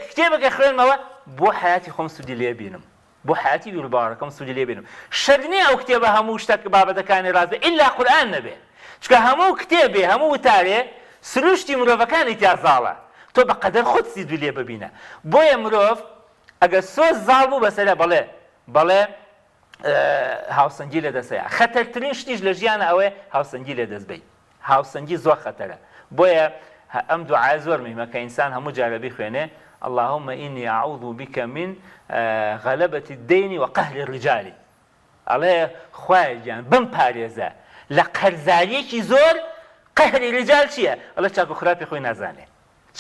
کتێبەکە خوێنمەوە بۆ حیاتی خۆم سوودی لێ بینم بۆ حیاتی دووربارەکەم سوودی لێ بینم شەرت نییە ئەو کتێبە هەموو شتێک بابەتەکانی ڕاست بێ ئیلا قورئان نەبێ چونکە هەموو کتێبێ هەموو وتارێ سروشتی مرۆڤەکانی تیا زاڵە تۆ بەقەدەر خۆت سوودی لێ ببینە بۆیە مرۆڤ ئەگەر سۆز زاڵ بوو بەسەرە بەڵێ هاوسەنگی لە دەسەیە خەتەرترین شتیش لە ژیانە ئەوەیە هاوسەنگی لە دەست بێت هاوسەنگی زۆر خەتەرە بۆیە ئەم دوعای زۆر مهمە کە ئینسان هەموو جارە بیخوێنێ اللهم إني أعوذ بك من غلبة الدين وقهر الرجال ئەڵێ خوای گیان بم پارێزە لە قەرزاریەکی زۆر قەهری ریجال چییە ئەڵێ چاک و خراپی خۆی نازانێ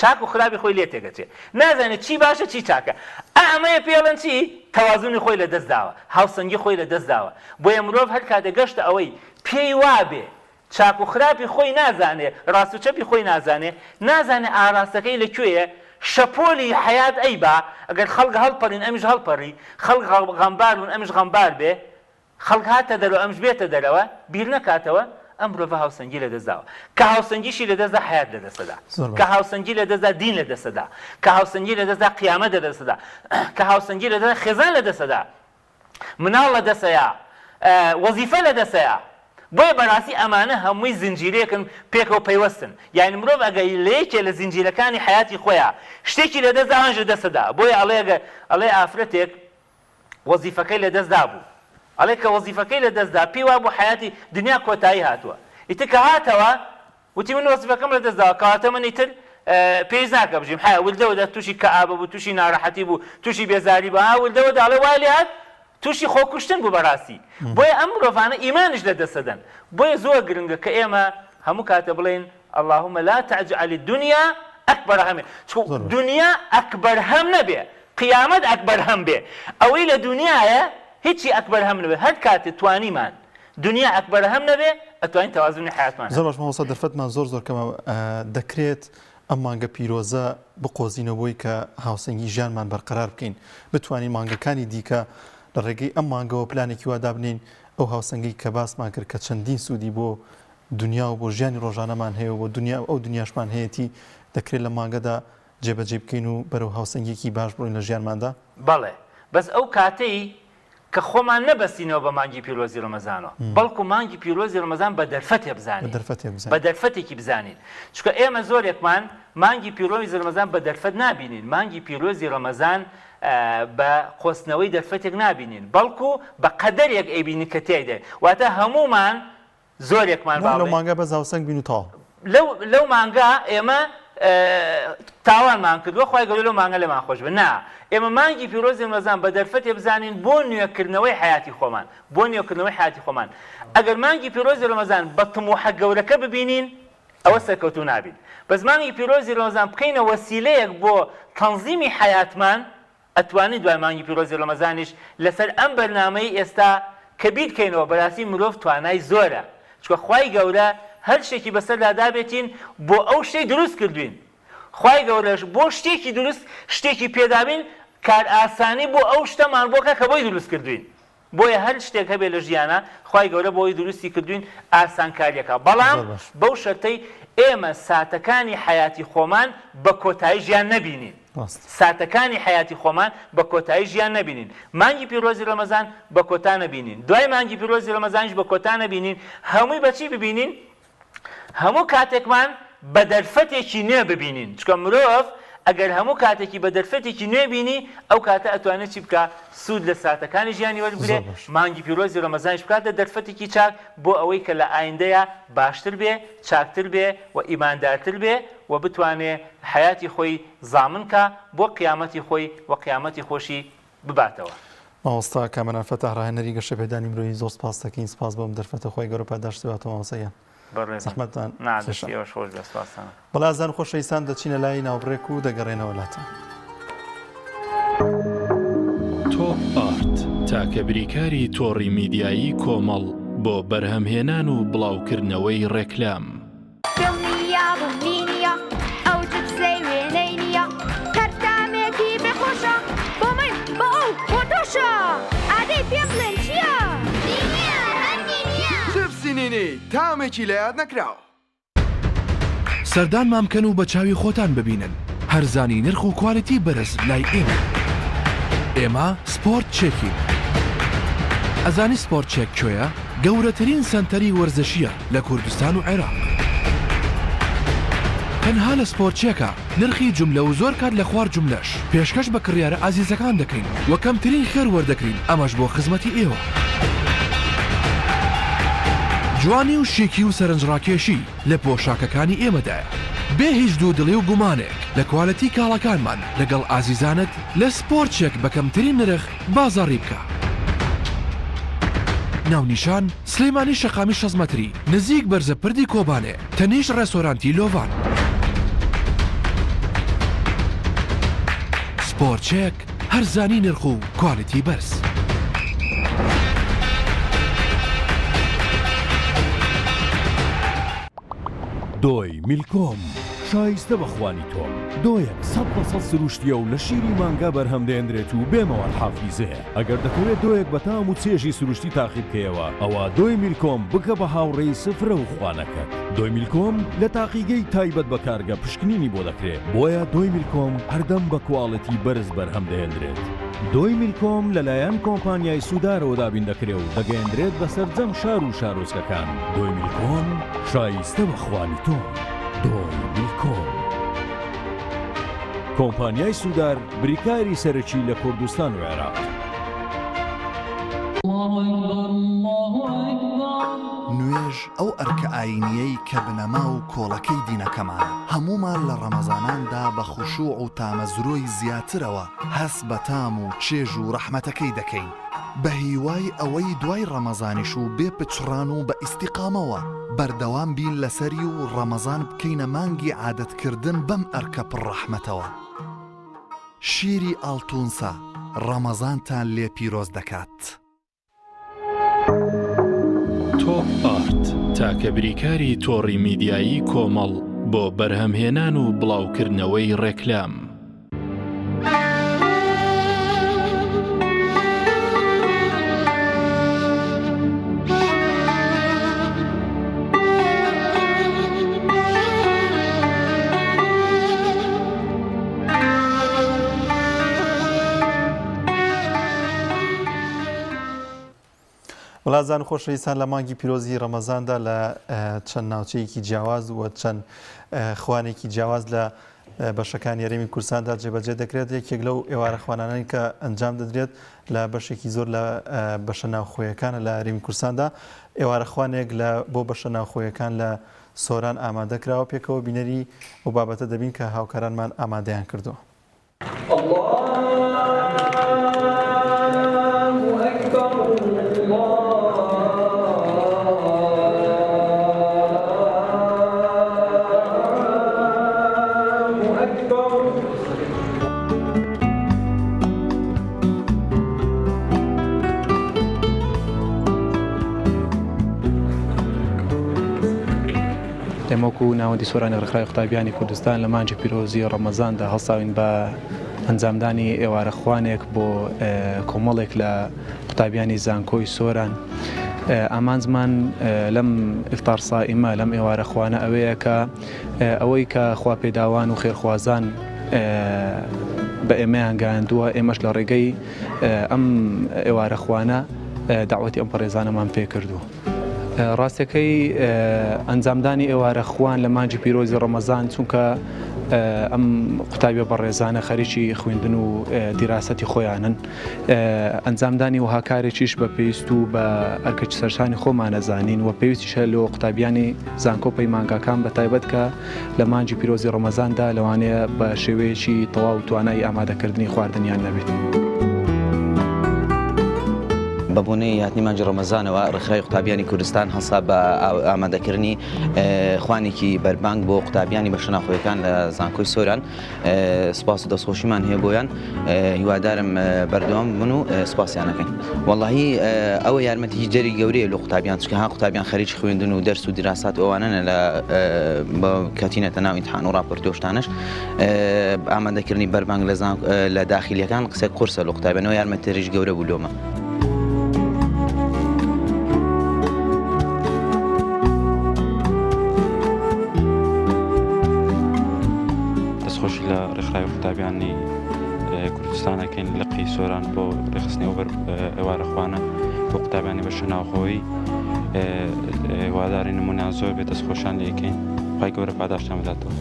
چاک و خراپی خۆی لێ تێگەچێ نازانێت چی باشە چی چاکە ئەمەیە پێڵەن چی تەوازونی خۆی لە دەست داوە هاوسەنگی خۆی لە دەست داوە بۆیە مرۆڤ هەر کاتێ گەشتە ئەوەی پێی وابێ چاک و خراپی خۆی نازانێ ڕاست و چەپی خۆی نازانێ ئاراستەکەی لەکوێیە شەپۆلی حیات ئەی با ئەگەر خەڵک هەڵپەڕین ئەمیش هەڵپەڕی خەڵک غەمبار بوون ئەمیش غەمبار بێ خەڵک هاتە دەرەوە ئەمش بێتە دەرەوە بیر نەکاتەوە ئەم مرۆڤە هاوسەنگی لە دەستداوە کە هاوسەنگیشی لە دەستدا حیات لە دەستەدا کە هاوسەنگی لە دەستدا دین لە دەستەدا کە هاوسەنگی لە دەستدا قیامەت لە دەستەدا کە هاوسەنگی لە دەستدا خێزان لە دەستەدا مناڵ لە دەستەیە وەزیفە لە دەستەیە بۆیە بەڕاستی ئەمانە هەمووی زنجیرێکن پێکەوە پەیوەستن یعنی مرۆڤ ئەگەر لەیەکێ لە زنجیرەکانی حیاتی خۆیان شتێکی لە دەستدا هەنج لە دەستەدا بۆیە ئەڵێ ئافرەتێک وەزیفەکەی لە دەستدا بوو ئەڵێ کە وەزیفەکەی لە دەستدا پێی وا بۆ حیاتی دنیا کۆتایی هاتووە ئیتر کە هاتەوە وتی من وەزیفەکەم لە دەستداوە کەواتە من ئیتر پێویست ناکە بژیم ولدەوەدا تووشی کەئابە بوو تووشی ناڕەحەتی بوو تووشی بێزاری بوو ولدەوەدا ئەڵێ وای لێ هات تووشی خۆکوشتن بوو بەڕاستی بۆیە ئەم مرۆڤانە ئیمانش لە دەستەدەن بۆیە زۆر گرنگە کە ئێمە هەموو کاتە بڵێن اللهم لا تجعل الدنيا أكبر همنا دنیا ئەکبەر هەم نەبێ قیامەت ئەکبەر هەم بێ ئەوەی لە دنیایە هیچی ئەکبەر هەم نەبێ هەر کاتێ توانیمان دنیا ئەکبەر هەم نەبێ ئەتوانین تەوازونی حیاتمان زۆر باش مامۆستا دەرفەتمان زۆر کەمە دەکرێت ئەم مانگە پیرۆزە بقۆزینەوەی کە هاوسەنگی ژیانمان بەرقەرار بکەین بتوانین مانگەکانی دیکە لە ڕێگەی ئەم مانگەوە پلانێکی وادا بنین ئەو هاوسەنگی کە باسمان کرد کە چەندین سوودی بۆ دنیا و بۆ ژیانی ڕۆژانەمان هەیە و بۆ دنیا ئەو دنیاشمان هەیەی دەکرێت لە مانگەدا جێبەجێ بکەین و بەرەو هاوسەنگێکی باش بڕۆین لە ژیانماندا بەڵێ بەس ئەو کاتەی کە خۆمان نەبەستینەوە بە مانگی پیرۆزی ڕەمەزانەوە بەڵکو مانگی پیرۆزی ڕەمەزان بە دەرفەتێ بزانین بە دەرفەتێکی بزانین چونکە ئێمە زۆرێکمان مانگی پیرۆزی ڕەمەزان بە دەرفەت نابینین مانگی پیرۆزی ڕەمەزان بە خۆستنەوەی دەرفەتێک نابینین بەڵکو بە قەدەرێک ئەیبینی کە تێدێ واتە هەمومان زۆرێکمان لەو مانگە بە هاوسەنگ بین و تاو لەو مانگا ئێمە تاوانمان کردووە خوای گەورە لەو مانگە لێمان خۆش بێ نا ئێمە مانگی پیرۆزی ڕەمەزان بە دەرفەتێ بزانین بۆ نوێکردنەوەی حیاتی خۆمان بۆ نوێکردنەوەی حیاتی خۆمان ئەگەر مانگی پیرۆزی ڕەمەزان بە تموحە گەورەکە ببینین ئەوە سەرکەوتوو نابین بەس مانگی پیرۆزی ڕەمەزان بکەینە وەسیلەیەک بۆ تەنزیمی حیاتمان ئەتوانی دوای مانگی پیرۆزی ڕەمەزانیش لەسەر ئەم بەرنامەی ئێستا کە بیرکەینەوە بەڕاستی مرۆڤ توانای زۆرە چونکە خوای گەورە هەر شتێکی بەسەردا دابێتین بۆ ئەو شتەی دروست کردوین خوای گەورەش بۆ شتێکی دروست شتێکی پێدابین کار ئاسانی بۆ ئەو شتەمان بۆکە کە بۆی دروست کردوین بۆیە هەر شتێک هەبێ لە ژیانە خی گەورە بۆی دروستی کردوین ئاسانکاریەکە بەڵام بەو شەرتەی ئێمە ساتەکانی حیاتی خۆمان بە کۆتایی ژیان نەبینین ساتەکانی حیاتی خۆمان بە کۆتایی ژیان نەبینین مانگی پیرۆزی ڕەمەزان بە کۆتا نەبینین دوای مانگی پیرۆزی ڕەمەزانش بە کۆتا نەبینین هەمووی بەچی ببینین هەموو کاتێکمان بە دەرفەتێکی نوێ ببینین چکە مرۆڤ ئەگەر هەموو کاتێکی بە دەرفەتێکی نوێ بینی ئەو کاتە ئەتوانێت چی بکە سوود لە ساتەکانی ژیانی وەربگرێ مانگی پیرۆزی ڕەمەزانش بکاتە دەرفەتێکی چاک بۆ ئەوەی کە لە ئایندەیە باشتر بێ چاکتر بێ و ئیماندارتر بێ و بتوانێ حیاتی خۆی زامنکە بۆ قیامەتی خۆی و قیامەتی خۆشی بباتەوە. مامۆستا کامەران فەتاح ڕاهێنەری گەشە پێدانی مرۆیی زۆر سپاس دەکەین سپاس بۆم دەرفەتە خۆی گەورە پاداشتواتەوە مامۆستایان زەحمەتتان نادەشتیەوە خۆش بێ سپاسانە. بەڵازان خۆشەویستان دەچینە لای ناوبڕێک و دەگەڕێنەوە لاتە. تۆپ ئارت تاکە بریکاری تۆڕی میدیایی کۆمەڵ بۆ بەرهەمهێنان و بڵاوکردنەوەی ڕێکلام. دڵنیا بڵنینیە ئەو جبسەی وێنەی نییە کەرتامێکی بێخۆشە بۆ من بۆ ئەو بۆ تۆشە ئادەی پێم بڵێن چییە؟ جبسی نینی تامێکی لە یاد نەکراوە. سەردان مامکەن و بە چاوی خۆتان ببینن هەرزانی نرخ و کوالیتی بەرز لای ئێمە. ئێمە سپۆرت چێکین. ئەزانی سپۆرت چێک کوێیە؟ گەورەترین سەنتەری وەرزشیە لە کوردستان و عێراق. تەنها لە سپۆرت چێکە نرخی جوملە و زۆر کات لە خوار جوملەش پێشکەش بە کڕیارە ئازیزەکان دەکەین و کەمترین خێر وەردەکرین ئەمەش بۆ خزمەتی ئێوە. جوانی و شێکی و سەرنجڕاکێشی لە پۆشاکەکانی ئێمەدایە بێ هیچ دوودڵی و گومانێک لە کوالەتی کاڵەکانمان لەگەڵ ئازیزانت لە سپۆرت چێک بە کەمترین نرخ بازاڕی بکە. ناونیشان سلەیمانی شەقامی 6 مەتری نزیک بەرزە پردی کۆبانێ تەنیش ڕێستۆرانتی لۆڤان. سپۆرت چێک هەرزانی نرخ و کوالیتی بەرز. دۆی میلکۆم شایستە بەخوانی تۆم دۆیەک 100% سروشتیە و لە شیری مانگا بەرهەم دێنرێت و بێمەوە حافیزەیە ئەگەر دەکەوێت دۆیەک بە تام و چێژی سروشتی تاقی بکەیەوە ئەوە دۆی میلکۆم بکە بە هاوڕێی سفرە و خوانەکەت. دۆی میلکۆم لە تاقیگەی تایبەت بە کارگە پشکنینی بۆ دەکرێت بۆیە دۆی میلکۆم هەردەم بە کواڵەتی بەرز بەرهەم دێنرێت. دۆی میلکۆم لەلایەن کۆمپانیای سوودارەوە دابین دەکرێت و دەگەیەندرێت بەسەر جەم شار و شارۆچکەکان. دۆی میلکۆم شایستە بەخوانی تۆم. دۆی میلکۆم کۆمپانیای سوودار بریکاری سەرەکی لە کوردستان و عێراق. نوێژ ئەو ئەرکە ئاینیەی کە بنەما و کۆڵەکەی دینەکەمان هەمومان لە ڕەمەزاناندا بە خوشوع و تامەزرۆی زیاترەوە هەست بە تام و چێژ و ڕەحمەتەکەی دەکەین بە هیوای ئەوەی دوای ڕەمەزانیش و بێ پچڕان و بە ئیستیقامەوە بەردەوام بین لەسەری و ڕەمەزان بکەینە مانگی عادەتکردن بەم ئەرکە پڕڕەحمەتەوە. شیری ئاڵتونسا ڕەمەزانتان لێ پیرۆز دەکات. تۆپ ئارت تاکە بریکاری تۆڕی میدیایی کۆمەڵ بۆ بەرهەمهێنان و بڵاوکردنەوەی ڕێکلام. وڵازان خۆشەویستان لە مانگی پیرۆزی ڕەمەزاندا لە چەند ناوچەیەکی جیاواز و چەند خوانێکی جیاواز لە بەشەکانی هەرێمی کوردستاندا جێبەجێ دەکرێت. یەکێک لەو ئێوارە خوانانەی کە ئەنجام دەدرێت لە بەشێکی زۆر لە بەشە ناوخۆیەکانە لە هەرێمی کوردستاندا ئێوارە خوانێک لە بۆ بەشە ناوخۆیەکان لە سۆران ئامادەکراوە پێکەوە بینەری و بابەتە دەبین کە هاوکارانمان ئامادەیان کردووە. ئێمەکو ناوەندی سۆرانی ڕێکخراوی قوتابیانی کوردستان لە مانگی پیرۆزی ڕەمەزاندا هەڵساوین بە ئەنجامدانی ئێوارەخوانێک بۆ کۆمەڵێک لە قوتابیانی زانکۆی سۆران. ئامانزمان لەم ئیفتار سائیمە لەم ئێوارەخوانە ئەوەیە کە ئەوەی کە خوا پێداوان و خێرخوازان بە ئێمەیان گەیاندووە ئێمەش لە ڕێگەی ئەم ئێوارەخوانە داوەتی ئەم پەڕێزانەمان پێ کردووە. ڕاستەکەی ئەنجامدانی ئێوارەخوان لە مانجی پیرۆزی ڕەمەزان چونکە ئەم قوتابیە بەڕێزانە خەریکی خوێندن و دیراسەتی خۆیانن ئەنجامدانی وها کارێکیش بە پێویست و بە ئەرکەچ سەرشانی خۆمانەزانین و پێویستیشە لە قوتابیانی زانکۆ پەیمانگاکان بە تایبەت کە لە مانجی پیرۆزی ڕەمەزاندا لەوانەیە بە شێوەیەکی تەواو توانای ئامادەکردنی خواردنیان نەبێت. بەبوونەی هاتنی مانجی ڕەمەزانەوە ڕێکخراوی قوتابیانی کوردستان هەسا بە ئامادەکردنی خوانێکی بەربانگ بۆ قوتابیانی بە شەناخۆیەکان لە زانکۆی سۆران سپاس و دەستخۆشیمان هەیە بۆیان هیوادارم بەردەوام بن و سپاسیانەکەین. وەڵاهی ئەوە یارمەتیی جەری گەورەیە لە قوتابیان چکە ها قوتابیان خەریکی خوێندن و دەرس و دیراسات ئەوانە لە کاتینەتە ناو ئیمتحان و ڕاپۆرتۆشتانش ئامادەکردنی بەربانگ لە داخلیەکان قسە قورسە لە قوتابیانەوە یارمەتیش گەورە بوو لۆمە. دەستخۆشی لە ڕێکخراوی قوتابیانی کوردستانەکەین لقی سۆران بۆ ڕێخستنی ئێوارەخوانە بۆ قوتابیانی بە شەناوخۆیی هیواداری نمونیان زۆر بێت دەستخۆشان لێ یەکەین خوای گەورە پاداشتان بداتەوە.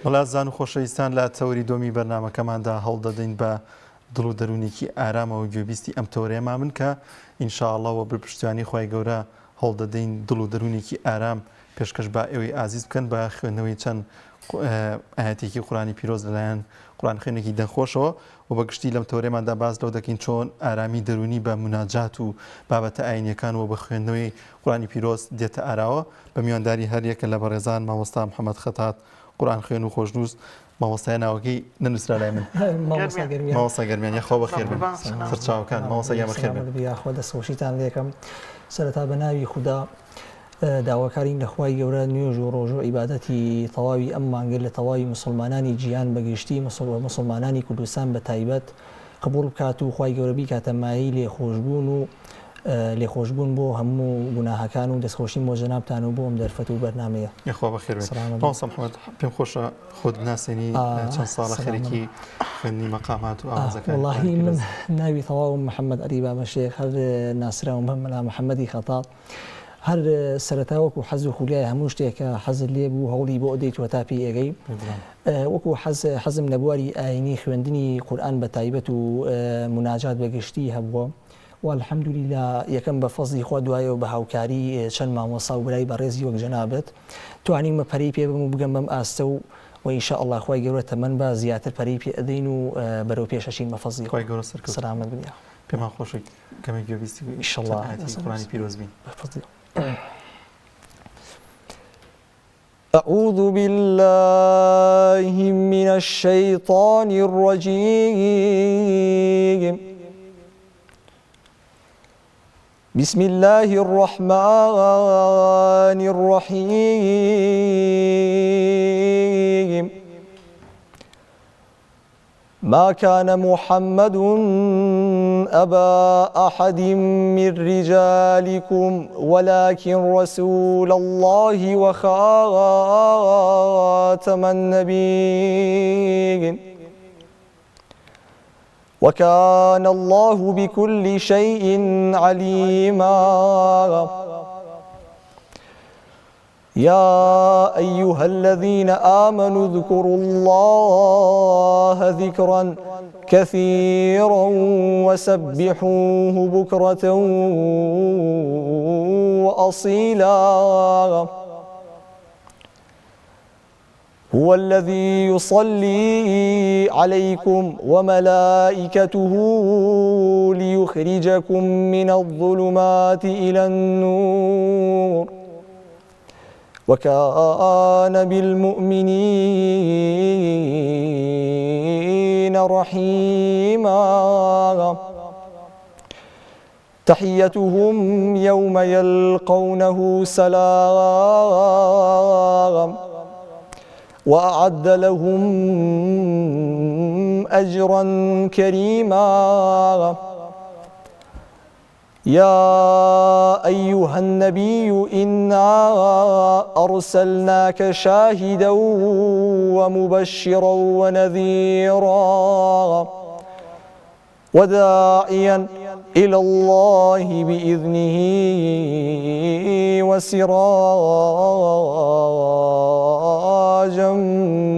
وڵات زان و خۆشەویستان لە تەوری دۆمی بەرنامەکەماندا هەڵدەدەین بە دڵ و دەرونێکی ئارامەوە گوێبیستی ئەم تەورەیەمان من کە ئینشاءڵڵەوە بپشتیوانی خۆی گەورە هەڵدەدەین دڵ و دەرونێکی ئارام پێشکەش بە ئێوەی ئازیز بکەن بە خوێندنەوەی چەند ئاەتێکی قورآنی پیرۆز لەلایەن قورآن خوێنێکی دەنخۆشەوە و بەگشتی لەم تەورەیەماندا باز لەو دەکەین چۆن ئارامی دەرونی بە مناجات و بابەتە ئاینیەکانەوە بە خوێندنەوەی قورآنی پیرۆز دێتە ئاراوە بە میوانداری هەر یەکە لە بەڕێزان مامۆستا محەممەد خەتات قورآن خوێن و خۆشنووس مامۆستای ناوەکەی نەنووسرا لای من مامۆستا گەرمیان یەخوا بەخێر بن سەرچاوەکان مامۆستا یا بەخێر بن خۆ دەستخۆشیتان لێکم سەرەتا بە ناوی خوددا داواکارین لە خوای گەورە نوێژ و ڕۆژ و عیبادەتی تەواوی ئەم مانگە لە تەواوی مسلمانانی جیهان بەگشتی مسلمانانی کوردستان بە تایبەت قبوڵ بکات و خوای گەورە بیکاتە مایەی لێخۆشبوون و لێخۆشبوون بۆ هەموو گوناهەکان و دەستخۆشی بۆ جەنابتان و بۆ ئەم دەرفەت و بەرنامەیە. یەخوا بەخێر بێت. مامۆستا محەممەد پێم خۆشە خۆت بناسێنی چەند ساڵە خەریکی خوێندنی مەقامات و ئاوازەکان. وەڵاهی من ناوی تەواوم محەممەد عەلی بابەشێک هەر ناسراوم بەم مەلا محەممەدی خەتات هەر سەرەتاوەکو حەز و خولیای هەموو شتێکە حەزت لێ بوو هەوڵی بۆ ئەدەیتوە تا پێی ئێگەی وەکو حەزم لە بواری ئاینی خوێندنی قورئان بە تایبەت و مناجات بەگشتی هەبووە و الحەمدولیلا یەکەم بە فەزلی خوا دوایەوە بە هاوکاری چەند مامۆستا و برای بەڕێزی وەک جەنابەت توانیمە پەرەی پێ بم و بگەم بەم ئاستە و ئینشاءڵڵا خوای گەورە تەمەن بە زیاتر پەرەی پێ ئەدەین و بەرەو پێشەچین بە فەزلی خوای گەورە سەرکەوت سەلامەت بنیا پێمان خۆشی کەمێک گوێبیستی ئینشاءڵڵا قورآنی پیرۆز بین. أعوذ بالله من الشيطان الرجيم بسم الله الرحمن الرحيم ما كان محمد أبا أحد من رجالكم ولكن رسول الله وخاتم النبيين وكان الله بكل شيء عليما يا أيها الذين آمنوا اذكروا الله ذكرا كثيرا وسبحوه بكرة وأصيلا هو الذي يصلي عليكم وملائكته ليخرجكم من الظلمات إلى النور وكان بالمؤمنين رحيما تحيتهم يوم يلقونه سلام وأعد لهم أجرا كريما يا أيها النبي إنا أرسلناك شاهدا ومبشرا ونذيرا وداعيا إلى الله بإذنه وسراجا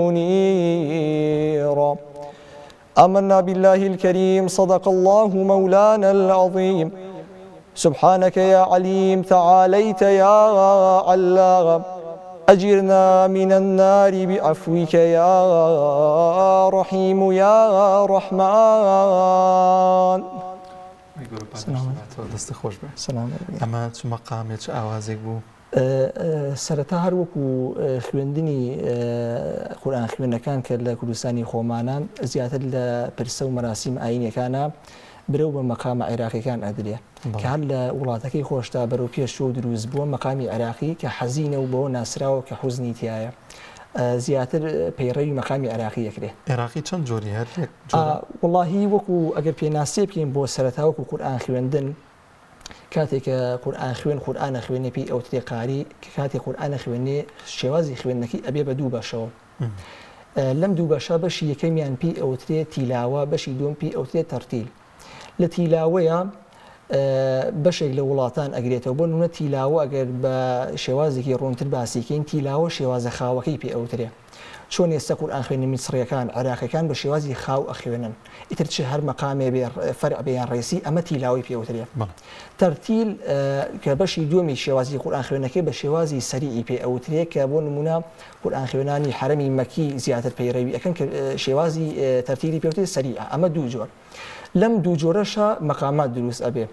منيرا آمنا بالله الكريم صدق الله مولانا العظيم سبحانك يا عليم تعاليت يا علام أجرنا من النار بعفوك يا رحيم يا رحمن دەستی خۆش بێ سلام ئەمە چ مەقامێک چ ئاوازێک بوو سەرەتا هەر وەکو خوێندنی قورئان خوێندنەکان کە لە کوردستانی خۆمانان زیاتر لە پرسە و مەراسیم ئاینیەکانە برەو بە مەقامە عێراقیەکان ئەدرێ کە هەر لە وڵاتەکەی خۆشتا بەرەو پێش و دروست بووە مەقامی عێراقی کە حەزینە و بەوە ناسراوە کە حوزنی تایە زیاتر پەیڕەوی مەقامی عێراقی یەکرێ عێراقی چەند جۆری هەر وڵاهی وەکو ئەگەر پێناسێ بکەین بۆ سەرەتا وەکو قورئان خوێندن کاتێککە قورئان خوێن قورئانە خوێنێ پێی ئەوترێ قاری کە کاتێک قورئانە خوێنێ شێوازی خوێندنەکەی ئەبێ بە دوو بەشەوە لەم دوو بەشە بەشی یەکەمیان پێی ئەوترێ تیلاوە بەشی دوم پێی ئەوترێ تەرتیل لە تیلاوەیە بەشێک لە وڵاتان ئەگرێتەوە بۆ نمونە تیلاوە ئەگەر بە شێوازێکی ڕوونتر باسیکەین تیلاوە شێوازە خاوەکەی پێ ئەوترێ چۆن ئێستا قورئان خوێنی میسریەکان عێراقیەکان بە شێوازی خاو ئەخوێنن ئیتر چ هەر مەقامێ بێ فەرع بێیان ڕێسی ئەمە تیلاوی پێ ئەوترێ تەرتیل کە بەشی دووەمی شێوازی قورئان خوێنەکەی بە شێوازی سەریعی پێ ئەوترێ کە بۆ نمونە قورئان خوێنانی حرەمی مەکی زیاتر پەیڕەوی ئەەکەن کە شێوازی تەرتیلی پێ ئەوترێ سەریع ئەمە دوو جۆر لەم دوو جۆرەشە مەقامات دروست ئەبێ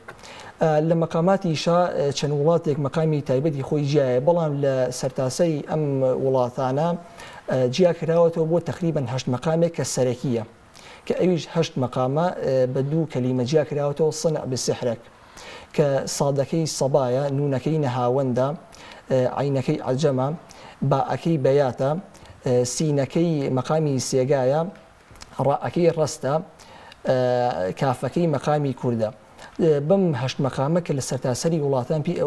لە مەقاماتیشە چەند وڵاتێک مەقامی تایبەتی خۆی جیایە بەڵام لە سەرتاسەری ئەم وڵاتانە جیا کراوەتەوە بۆ تقریباً 8 مەقامێک کە سەرەکیە کە ئەویش 8 مەقامە بە دوو کەلیمە جیا کراوەتەوە صنع بسحرك کە سادەکەی سەبایە نونەکەی نەهاوەندە عینەکەی عەجەمە باءەکەی بەیاتە سینەکەی مەقامی سێگایە ڕائەکەی ڕەستە کافەکەی مەقامی کوردە بەم 8 مەقامە کە لە سەرتاسەری وڵاتان پێی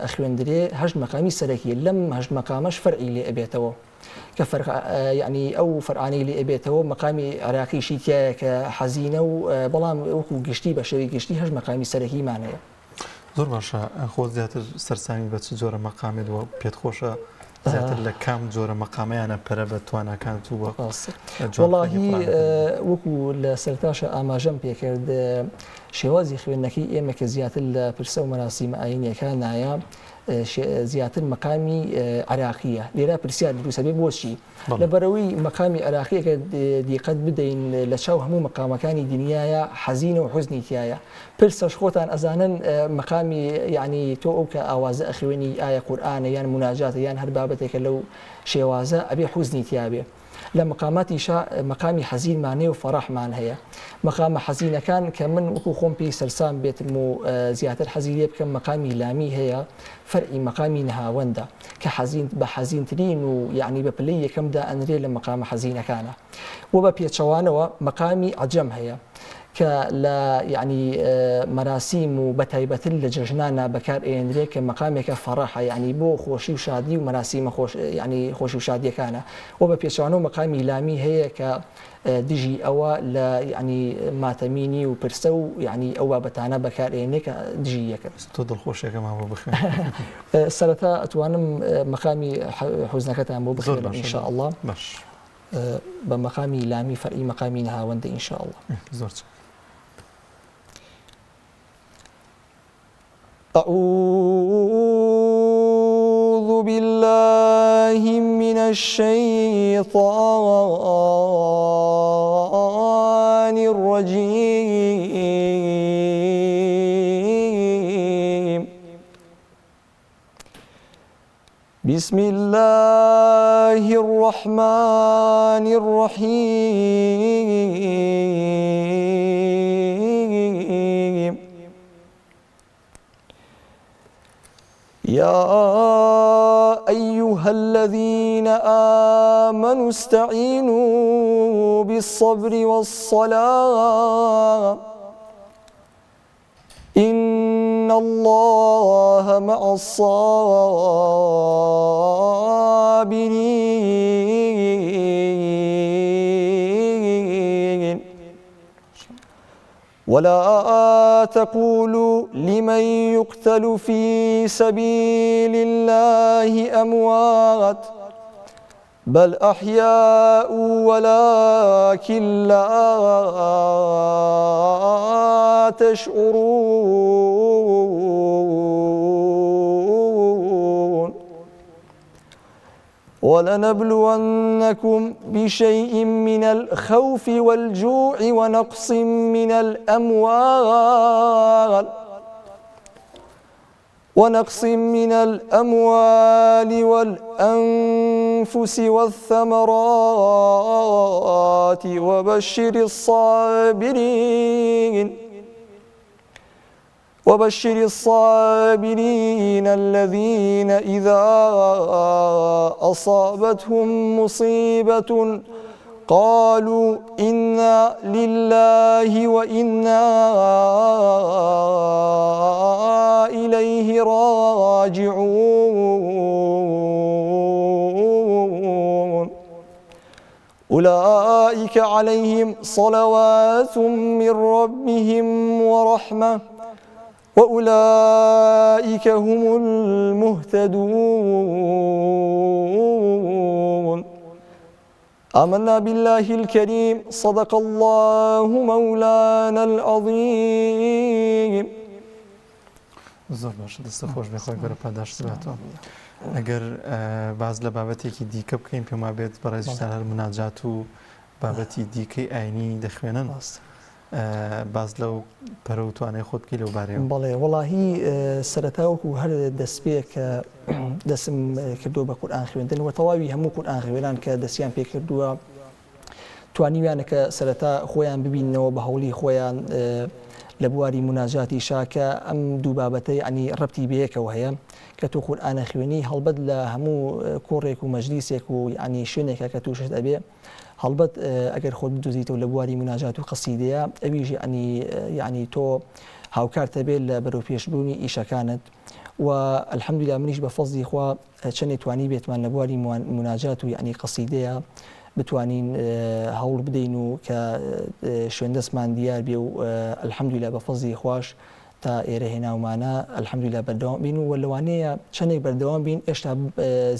ئەخوێندرێ 8 مەقامی سەرەکی لەم 8 مەقامەش فەرعی لێ ئەبێتەوە کە یعنی ئەو فەرعانەی لێ ئەبێتەوە مەقامی عێراقیشی تایە کە حەزینە و بەڵام وەکو گشتی بە شێوەی گشتی 8 مەقامی سەرەکیمانەیە زۆر باشە خۆ زیاتر سەرسامی بە چ جۆرە مەقامێت وە پێت خۆشە زیاتر لە کام جۆرە مەقامەیانە پەرە بە توانەکان تو وەڵاهی وەکو لە سەرتاشە ئاماژەم پێکرد شێوازی خوێندنەکەی ئێمە کە زیاتر لە پرسە و مەراسیمە ئاینیەکان نایە زیاتر مەقامی عراقیە لێرە پرسیار دروسەبێ بۆچی لەبەرەوەی مەقامی عراقیەکە دیقەت بدەین لە چاو هەموو مەقامەکانی دنیاە حەزینە و حوزنی تایە پرسەش خۆتان ئەزانن مەقامی یعنی تۆ ئەو کە ئاوازە ئەخوێنی ئایا قورئانە یان مناجاتە یان هەر بابەتێکە لەو شێوازە ئەبێ حوزنی تیابێ لە مەقاماتیشە مەقامی حەزینمانەیە و فەڕەحمان هەیە مەقامە حەزینەکان کە من وەکو خۆم پێی سەرسام بێتم و زیاتر حەزی لێ بکەم مەقامی لامی هەیە فەرعی مەقامی نەهاوەندە کە حەزین بە حەزینترین و یعنی بە پلەی یەکەمدا ئەنرێ لە مەقامە حەزینەکانە و بە پێچەوانەوە مەقامی عەجەم هەیە کە لە یعنی مەراسیم و بەتایبەتر لە جەژنانە بەکار ئێنرێ کە مەقامێکە فەڕەحە یعنی بۆ خۆشی و شادی و مەراسیمە ینی خۆشی و شادیەکانە و بە پێچوانەوە مەقامی لامی هەیە کە دژی ئەوە لە ینی ماتەمینی و پرسە و یعنی ئەو بابەتانە بەکار ئێنێ کە دژی یەکە تۆ دڵخۆشێکەمان بۆ بخوێن سەرەتا ئەتوانم مەقامی حوزنەکەتان بۆ بخوێنم ئینشاء الله بە مەقامی لامی فەرعی مەقامی نەهاوەندە ئینشاء الله زۆر أعوذ بالله من الشيطان الشيطان الرجيم بسم الله الرحمن الرحيم يا أيها الذين آمنوا استعينوا بالصبر والصلاة إن الله مع الصابرين ولا تقولوا لمن يقتل في سبيل الله أموات بل أحياء ولكن لا تشعرون ولنبلونكم بشيء من الخوف والجوع ونقص من الأموال والأنفس والثمرات وبشر الصابرين الذين إذا أصابتهم مصيبة قالوا إنا لله وإنا إليه راجعون أولئك عليهم صلوات من ربهم ورحمة وأولئك هم المهتدون آمنا بالله الكريم صدق الله مولانا العظيم زۆر باش دەستە خۆش بێ خۆی گەورە پاداش بێتەوە ئەگەر باز لە بابەتێکی دیکە بکەین پێما بێت بەڕێزیشتان هەر مناجات و بابەتی دیکەی ئاینی دەخوێنن باز لەو پەرە و توانای خۆت بکەی لەو بارەیەوە بەڵێ وەڵاهی سەرەتاوەکو هەر دەست پێ کە دەسم کردووە بە قورئان خوێندن و تەواوی هەموو قورئان خوێنان کە دەستیان پێ کردووە توانیویانە کە سەرەتا خۆیان ببینەوە بە هەوڵی خۆیان لە بواری مناجاتی شاکە ئەم دوو بابەتە یعنی ڕەبتی بەیەکەوە هەیە کە تۆ قورئانە خوێنی هەڵبەت لە هەموو کۆڕێک و مەجلیسێک و یعنی شوێنێکە کە تووشت ئەبێ هەڵبەت ئەگەر خۆت بدۆزیتەوە لە بواری مناجات و قەسیدەیە ئەویش یعنی تۆ هاوکارتە بێت لە بەرەو پێشبوونی ئیشەکانت و الحەمدوللا منیش بە فەزلی خوا چەندێک توانی بێتمان لە بواری مناجات و یعنی قەسیدەیە بتوانین هەوڵ بدەین و کە شوێندەستمان دیار بێ و الحەمدوللا بە فەزلی خوش تا ئێرە هێناومانە الحەمدوللا بەردەوام بین و لەوانەیە چەندێک بەردەوام بین ئێشتا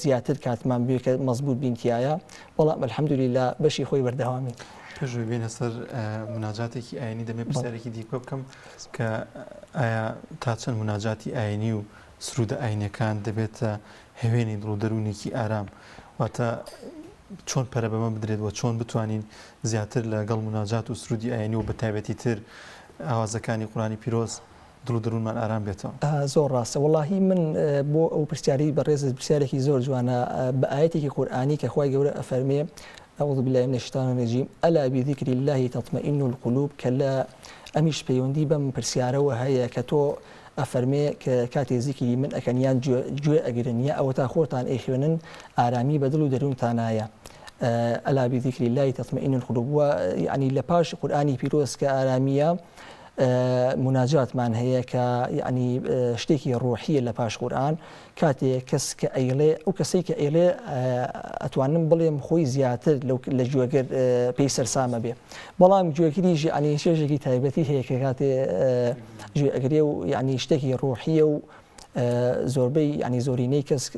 زیاتر کاتمان بێ کە مەزبوط بین تایە بەڵام الحەمدوللا بەشی خۆی بەردەوامین پێشوی بێنە سەر مناجاتێکی ئاینی دەمێ پرسیارێکی دیکە بکەم کە ئایا تا چەند مناجاتی ئاینی و سرودە ئاینەکان دەبێتە هەوێنی دڵودەرونێکی ئارام واتە چۆن پەرە بەمە بدرێتەوە چۆن بتوانین زیاتر لەگەڵ مناجات و سرودی ئاینی و بە تایبەتی تر ئاوازەکانی قورئانی پیرۆز دڵودەروونمان ئارام بێتەوە زۆر ڕاستە وەڵاهی من بۆ ئەو پرسیاری بەڕێزت پرسیارێکی زۆر جوانە بە ئاەتێکی قورئانی کە خوای گەورە ئەفەرمێ أعوذ بالله من الشيطان الرجيم ألا بذكر الله تطمئن القلوب كلا أمش بيوندي بم برسيارة هيا كتو أفرمي كاتي ذكري من أكنيان جو أجرنيا أو تأخورتان إخوانن آرامي بدلو درون تانايا ألا بذكر الله تطمئن القلوب ويعني لباش قرآني بيروس كآرامية مناجات من هي يعني شتيكي روحية لباش قرآن كاتي كس كأيلة أو كسي كأيلة أتوانم بليم خوي زياتر لو لجوجر بيسر سامة به بلام جوجري يعني شيء تايبتي هي كاتي جوجري يعني شتيكي روحية و زوربي يعني زوريني كس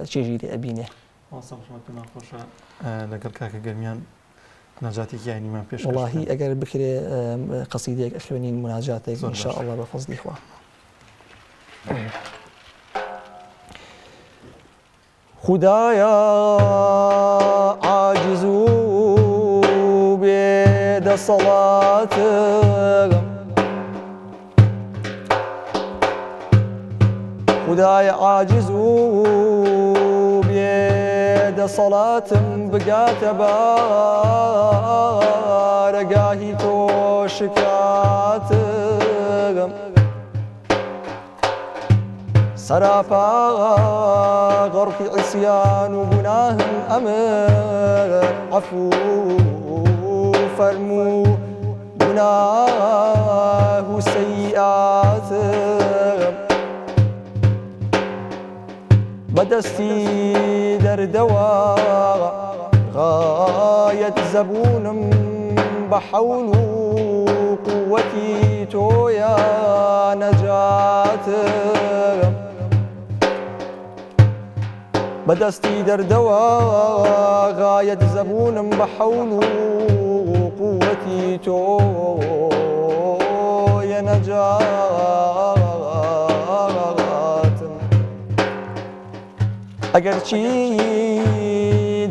شيء أبينه. وصل شو ما خوشة لقل كاك جرميان مناجاتي يعني ما فيش والله أجر بكرة قصيدة أخوانين مناجاتك إن شاء الله بفضل إخوة خدايا عاجز صلاتم خدای عاجز و بێدە صلاتم بگاتە بارەگاهی تۆ شکاتم سراپا غەڕقی عیسیان و گوناهم ئەمە عەفو فەرموو گوناه و سەیئاتم بەدەستی دەردەوە غایەت زەبوونم بە حەول و قووەتی تۆیە نەجاتم بەدەستی دەردەوە غایەت زەبوونم بە حەول و قووەتی تۆیە نەجاتم ئەگەرچی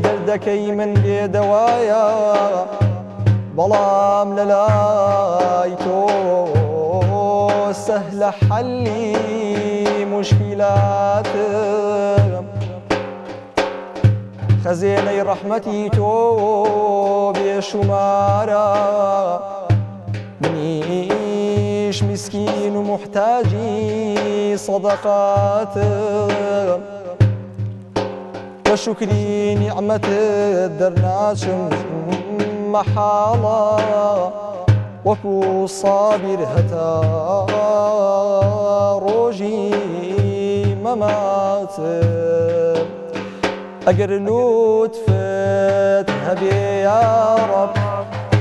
دەردەکەی من بێدەوایە بەڵام لەلای تۆ سەهلە حەلی مشکیلاتم خەزێنەی ڕەحمەتی تۆ بێشومارە منیش میسکین و محتاجی سەدەقاتم بە شوکری نیعمەتت دەرناچم مەحاڵە وەکو سابیر هەتا ڕۆژی مەماتم ئەگەر لوتفت هەبێ یا ڕەب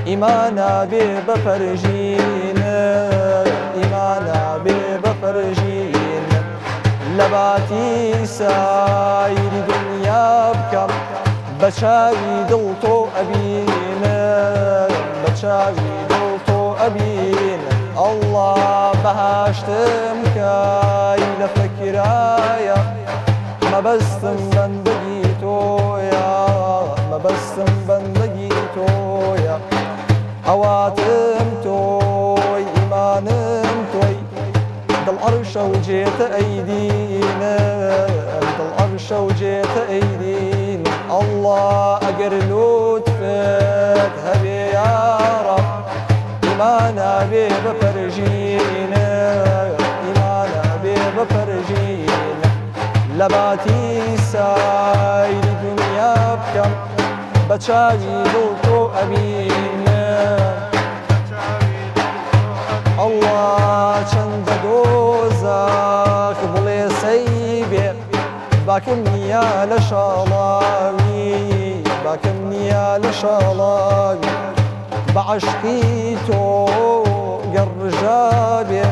ئیمانە بێ بە فەرژینت ئیمانە بێ بە فەرژینت لە باتی سایری دنیا بکەم بە چاوی دڵ تۆ ئەبینم بە چاوی دڵ تۆ ئەبینم ئەڵڵا بەهاشتم کای لە فەکرایە مەبەستم بەندەگی تۆیە مەبەستم بەندەگی تۆیە ئەواتم تۆی ئیمانم تۆی دڵ عەرشە و جێتە ئەیدینم دڵ عەرشە و جێتە ئەیدینم ئەڵڵا ئەگەر لوتفت هەبێ یا ڕەب ئیمانە بێ بە فەرژینم ئیمانە بێ بە فەرژینم لە باتی سایری دنیا بکەم بە چاوی دڵ تۆ ئەبینم ئەڵڵا چەندە دۆزەخ بڵێ سەی بێ باکم نییە لە شاڵاوی باکم نییە لە شاڵاوی بە عەشقی تۆ گەڕژا بێ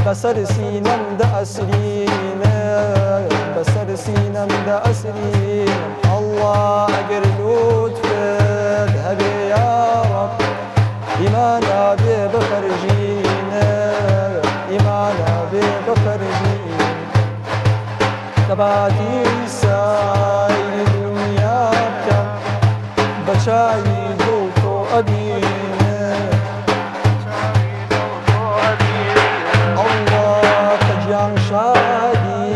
بەسەر سینەمدا ئەسرینم بەسەر سینەمدا ئەسرینم ئەڵڵا ئەگەر لوتفت هەبێ یا ڕەب ئیمانە بێ بە فەرژینم ئیمانە بێ بە فەرژینم لە باتی سایری دنیا بکەم بە چاوی دڵ تۆ ئەبینم ئەڵڵا قەجیان شادی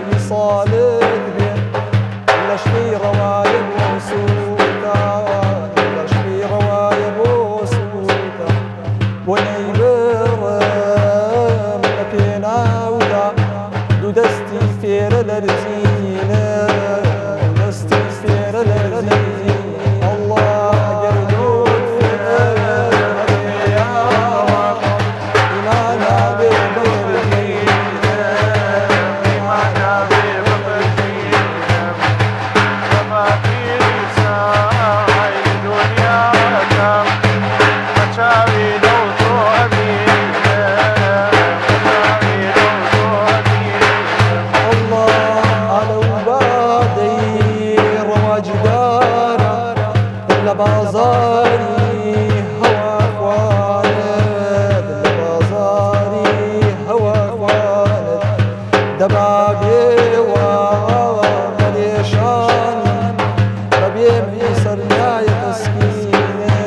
ویساڵت بێ لە شپەی ڕەوایە بۆ سووتە لە شپەی ڕەوایە بۆ سووتە بۆ نەیبڕم لە پێناودا دوو دەستی فێرە لەرزینە دەستی فێرە لەرزینە ئەڵڵا ئەگەر لوتفت هەبێ یا ڕەب ئیمانە بێ بە فەرژینم ئیمانە بێ بە فەرژینم لە باتی سایری دنیا بکەم بە چاوی دڵ تۆ ئەبینم بازاری هوا خوانت لە بازاری هوا خوانت دەبا بێوە پەرێشان بەبێ سەرنایە تەسکینە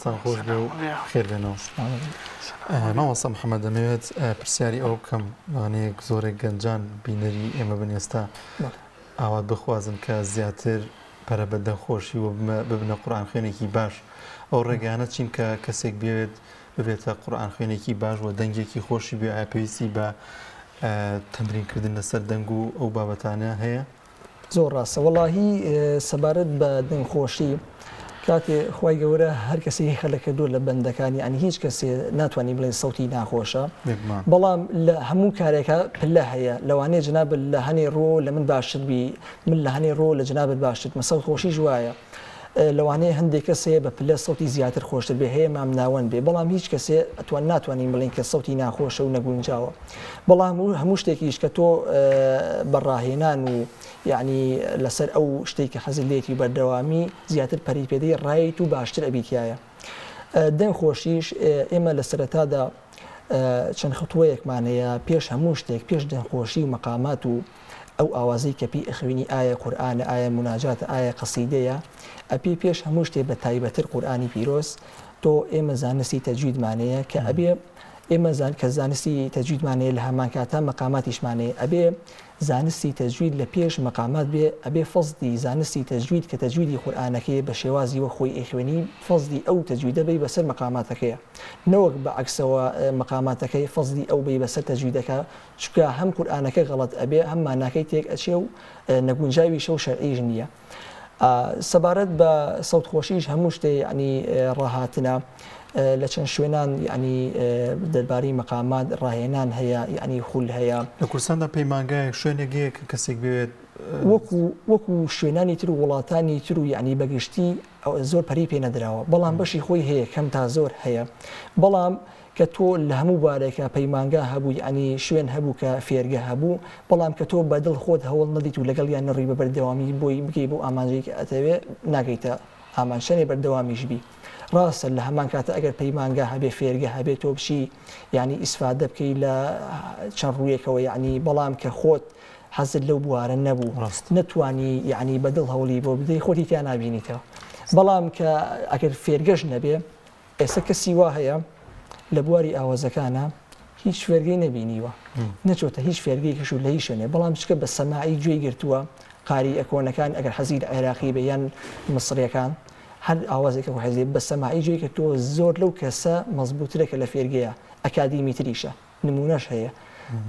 دەستان خۆش بێ و خێر بێنەوە. مامۆستا محەممەد دەمەوێت پرسیاری ئەو بکەم وانەیەک زۆرێک گەنجان بینەری ئێمە بنێستا ئاوات بخوازن کە زیاتر پەرە بە دەنگخۆشی و ببنە قورئان خوێنێکی باش ئەو ڕێگانە چین کە کەسێک بێت ببێتە قورئان خوێنێکی باش و دەنگێکی خۆشی بێ ئایا پێویستی بە تەمرینکردن لەسەر دەنگ و ئەو بابەتانە هەیە؟ زۆر ڕاستە وەڵاهی سەبارەت بە دەنگخۆشی کاتێ خی گەورە هەر کەسی خەلەکە دوور لە بەندەکانی ئەنی هیچ کەسێ ناتوانانی بڵێن سەوتی ناخۆشە بەڵام لە هەموو کارێکە پلە هەیە لەوانەیە جنابەت لە هەنێ ڕۆ لە من باشتر بی من لە هەنێ ڕۆ لە جنابەت باشتر مەسەڵ خۆشی جوایە لەوانەیە هەندێک کەسێ بە پلە سەوتی زیاتر خۆشتر بێ هەیە مام ناوەند بێ بەڵام هیچ کەسێ ئەتوان ناتوانین بڵین کە سەوتی ناخۆشە و نەگونجاوە بەڵام هەموو شتێکیش کە تۆ بەڕاهێنان و یعنی لەسەر ئەو شتێکی حەزت لێتی بەردەوامی زیاتر پەری پێدەی ڕایت و باشتر ئەبیتایە دەنگ خۆشیش ئێمە لە سەرەتادا چەند خەتووەیەکمانەیە پێش هەموو شتێک پێش دەنگخۆشی و مەقامات و ئەو ئاوازەی کە پێی ئەخوێنی ئایا قورئانە ئایا مناجاتە ئایا قەسیدەیە ئەپی پێش هەموو شتێک بە تایبەتر قورئانی پیرۆز تۆ ئێمە زانستی تەجویدمانەیە کە ئەبێ ئێمە کە زانستی تەجویدمانەیە لە هەمان کاتە مەقاماتیشمانەیە ئەبێ زانستی تەجوید لە پێش مەقامات بێ ئەبێ فەزدی زانستی تەجوید کە تەجویدی قورئانەکەی بە شێوازی وە خۆی ئەخوێنی فەزدی ئەو تەجویدە بێ بەسەر مەقاماتەکەیە نەوەک بە عەکسەوە مەقاماتەکەی فەزدی ئەو بێ بەسەر تەجویدەکە چونکە هەم قورئانەکە غەڵەت ئەبێ هەم ماناکەی تێک ئەچێ و نەگونجاوی شەو شەرعیش نییە سەبارەت بە سەوت خۆشیش هەموو شتێ ینی ڕاهاتنە لە چەند شوێنان ینی دەربارەی مەقامات ڕاهێنان هەیە ینی خول هەیە لە کوردستاندا پەیمانگایەک شوێنێکەیە کە کەسێک بوێت وەکو شوێنانی تر و وڵاتانی تر و یعنی بەگشتی زۆر پەری پێ نەدراوە بەڵام بەشی خۆی هەیە کەم تا زۆر هەیە بەڵام کە تۆ لە هەموو بارێکە پەیمانگا هەبوو ینی شوێن هەبوو کە فێرگە هەبوو بەڵام کە تۆ بەدڵ خۆت هەوڵ نەدیت و لەگەڵ یان نەڕی بە بەردەوامی بۆی بگەی بۆ ئامانجەی کە ئەتەوێ ناگەیتە ئامانشەنێ بەردەوامیش بی ڕاستە لە هەمان کاتە ئەگەر پەیمانگا هەبێ فێرگە هەبێت تۆ بشی ینی ئیسفادە بکەی لە چەند ڕوویەکەوە ینی بەڵام کە خۆت حەزت لەو بوارە نەبوو نتوانی یعنی بەدڵ هەوڵی بۆ بدەی خۆتی تیا نابینیتەوە بەڵام کە ئەگەر فێرگەش نەبێ ئێستا کەسی وا هەیە لە بواری ئاوازەکانە هیچ فێرگەی نەبینیوە نەچۆتە هیچ فێرگەیەکەش و لە هیچ شوێنێ بەڵام چکە بە سەماعی گوێی گرتووە قاری ئەکۆنەکان ئەگەر حەزی لە عێراقی بە یان مسریەکان هەر ئاوازێکە حەزی بە سەماعی گوێی کردووە زۆر لەو کەسە مەزبووترێکە لە فێرگەیە ئەکادیمی تریشە نمونەش هەیە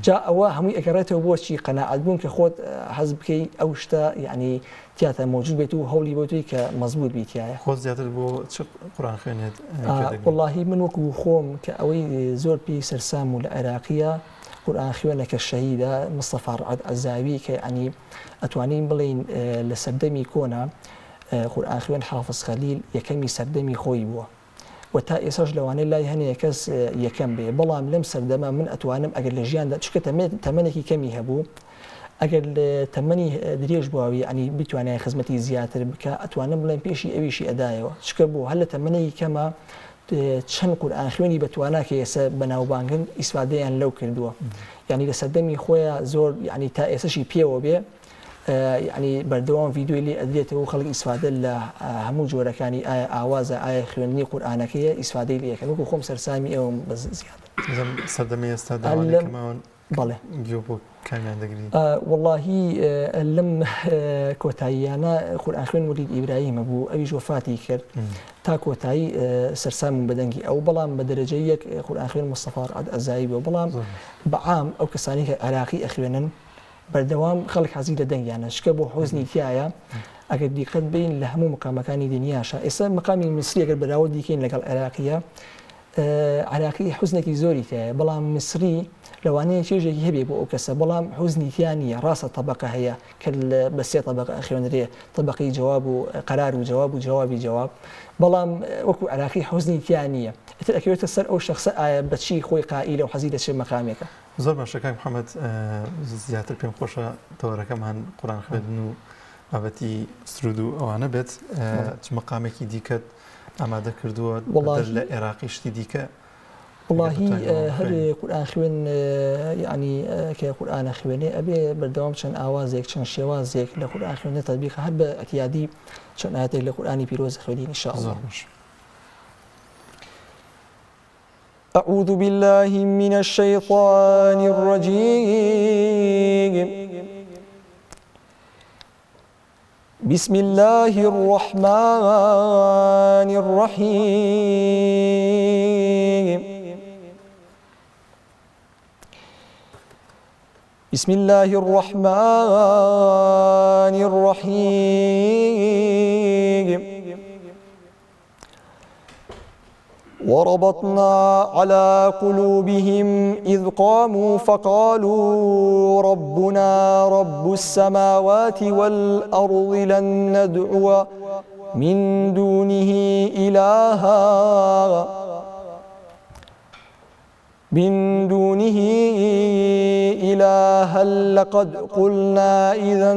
جا ئەوە هەمووی ئەگەڕێتەوە بۆچی قەناعەت بوون کە خۆت حەز بکەی ئەو شتە یعنی تیاتە مۆجود بێت و هەوڵی بۆ توی کە مەزبوط بیتایە خۆ زیاتر بۆ چ قورئان خوێنێت وەڵاهی من وەکو خۆم کە ئەوەی زۆر پێی سەرسام و لە عێراقیە قورئان خوێنەکە شەهیدە مستەفا ڕەعەت ئەزاوی کە ینی ئەتوانین بڵین لە سەردەمی کۆنا قورئان خوێن حافظ خەلیل یەکەمی سەردەمی خۆی بووە و تا ئێساش لەوانەیە لای هەنێک کەس یەکەم بێ بەڵام لەم سەردەما من ئەتوانم ئەگەر لە ژیاندا چکە تەمەنێکی کەمی هەبوو ئەگەر تەمەنی درێژ بواوی ینی بتوانای خزمەتی زیاتر بکە ئەتوانم بڵێن پێشی ئەویشی ئەدایەوە چکە بوو هەر لە تەمەنەی کەمە چەند قورئان خوێنی بەتواناکە ئێستا بەناوبانگن ئیسفادەیان لەو کردووە ینی لە سەردەمی خۆیان زۆر ینی تا ئێستاشی پێوە بێ ینی بەردەوام ڤیددیۆی لێ ئەدرێتەوە خەڵک ئیسفادە لە هەموو جۆرەکانی ئایا ئاوازە ئایا خوێندنی قورئانەکەیە ئیسفادەی لەکەن وەکو خۆم سەرسامی ئەوم بە زیادە سەردەمی ئێستا داوانێکماوە بەڵێ گوێ بۆ کامیان دەگری وەڵاهی لەم کۆتاییانە قورئان خوێن مولید ئیبراهیمە بوو ئەویش وەفاتی کرد تا کۆتایی سەرسامم بەدەنگی ئەو بەڵام بە دەرەجەی یەک قورئان خوێن مستەفا ڕەعەت ئەزاوی بوو بەڵام بەعام ئەو کەسانی کە عێراقی ئەخوێنن بەردەوام خەڵک حەزی لە دەنگیانە شکە بۆ حوزنی تایە ئەگەر دیقەت بین لە هەموو مقامەکانی دنیاشە ئێستا مقامی میسری ئەگەر بەراورد دیکەین لەگەڵ عێراقیە عێراقی حوزنێکی زۆری تایە بەڵام میسری لەوانەیە چێژێکی هەبێ بۆ ئەو کەسە بەڵام حوزنی تیان نییە ڕاستە طبقە هەیە کە بە سێ طبقە خوێنرێ طبقەی جواب و قەرار و جواب و جوابی جواب بەڵام وەکو عێراقی حوزنی تیان نییە ئەتر ئەکەوێتە سەر ئەو شەخصە ئایا بەچی خۆی قائیلە و حەزی لە چه مەقامێکە زۆر باشە کاک محەممەد زیاتر پێم خۆشە تەوەرەکەمان قورئان خوێندن و بابەتی سرود و ئەوانە بێت چ مەقامێکی دیکەت ئامادە کردووە لە عێراقی شتی دیکە وڵاهی هەر قورئان خوێن ینی کە قورئانە خوێنێ ئەبێ بەردەوام چەند ئاوازێک چەند شێوازێک لە قورئان خوێنە تەطبیق هەر بە ئەتیادی چەند ئاەتێک لە قورئانی پیرۆز خوێنین ئینشاء الله. أعوذ بالله من الشيطان الرجيم بسم الله الرحمن الرحيم بسم الله الرحمن الرحيم وربطنا على قلوبهم إذ قاموا فقالوا ربنا رب السماوات والأرض لن ندعو من دونه إلها لقد قلنا إذا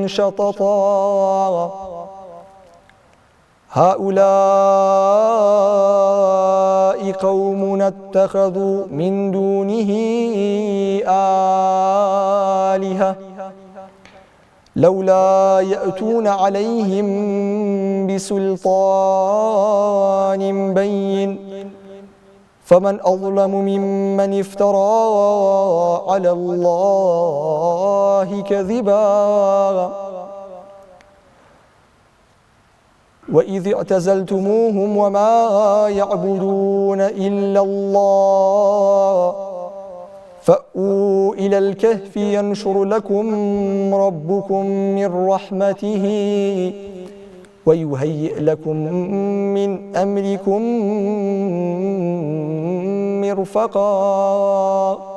شططا هؤلاء قومنا اتخذوا من دونه آلهة لولا يأتون عليهم بسلطان بين فمن أظلم ممن افترى على الله كذبا وإذ اعتزلتموهم وما يعبدون إلا الله فأووا إلى الكهف ينشر لكم ربكم من رحمته ويهيئ لكم من أمركم مرفقا.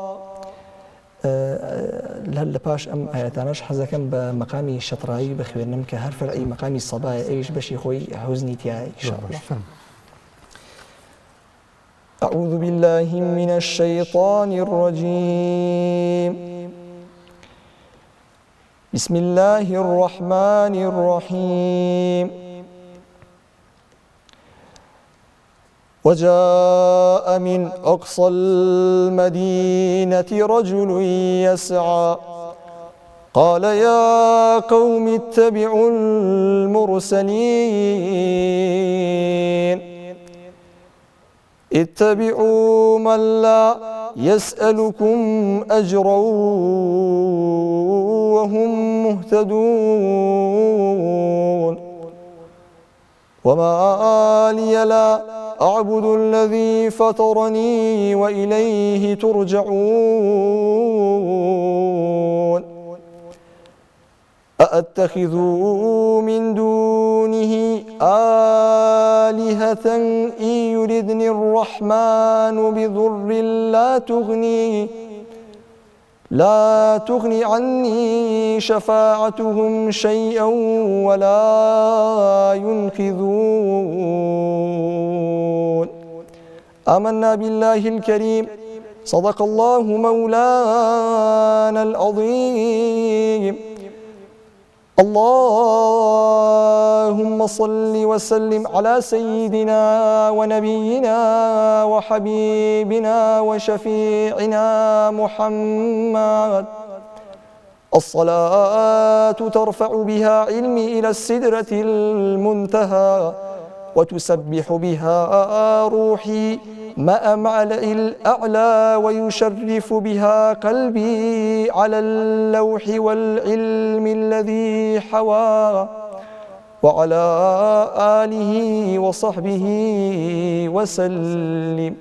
لهلا باش ام ايتانش حزكم بمقامي الشطرائي بخويرنم كهر فرعي مقامي الصبايا ايش بشي خوي حزني تاعي ان شاء الله. اعوذ بالله من الشيطان الرجيم بسم الله الرحمن الرحيم وجاء من أقصى المدينة رجل يسعى قال يا قوم اتبعوا المرسلين اتبعوا من لا يسألكم أجرا وهم مهتدون وما لي لا أعبد الذي فطرني وإليه ترجعون أأتخذ من دونه آلهة إن يردني الرحمن بضر لا تغني عني شفاعتهم شيئا ولا ينقذون آمنا بالله الكريم صدق الله مولانا العظيم اللهم صل وسلم على سيدنا ونبينا وحبيبنا وشفيعنا محمد الصلاة ترفع بها علمي إلى السدرة المنتهى وتسبح بها روحي مع ملأ الأعلى ويشرف بها قلبي على اللوح والعلم الذي حوى وعلى آله وصحبه وسلم.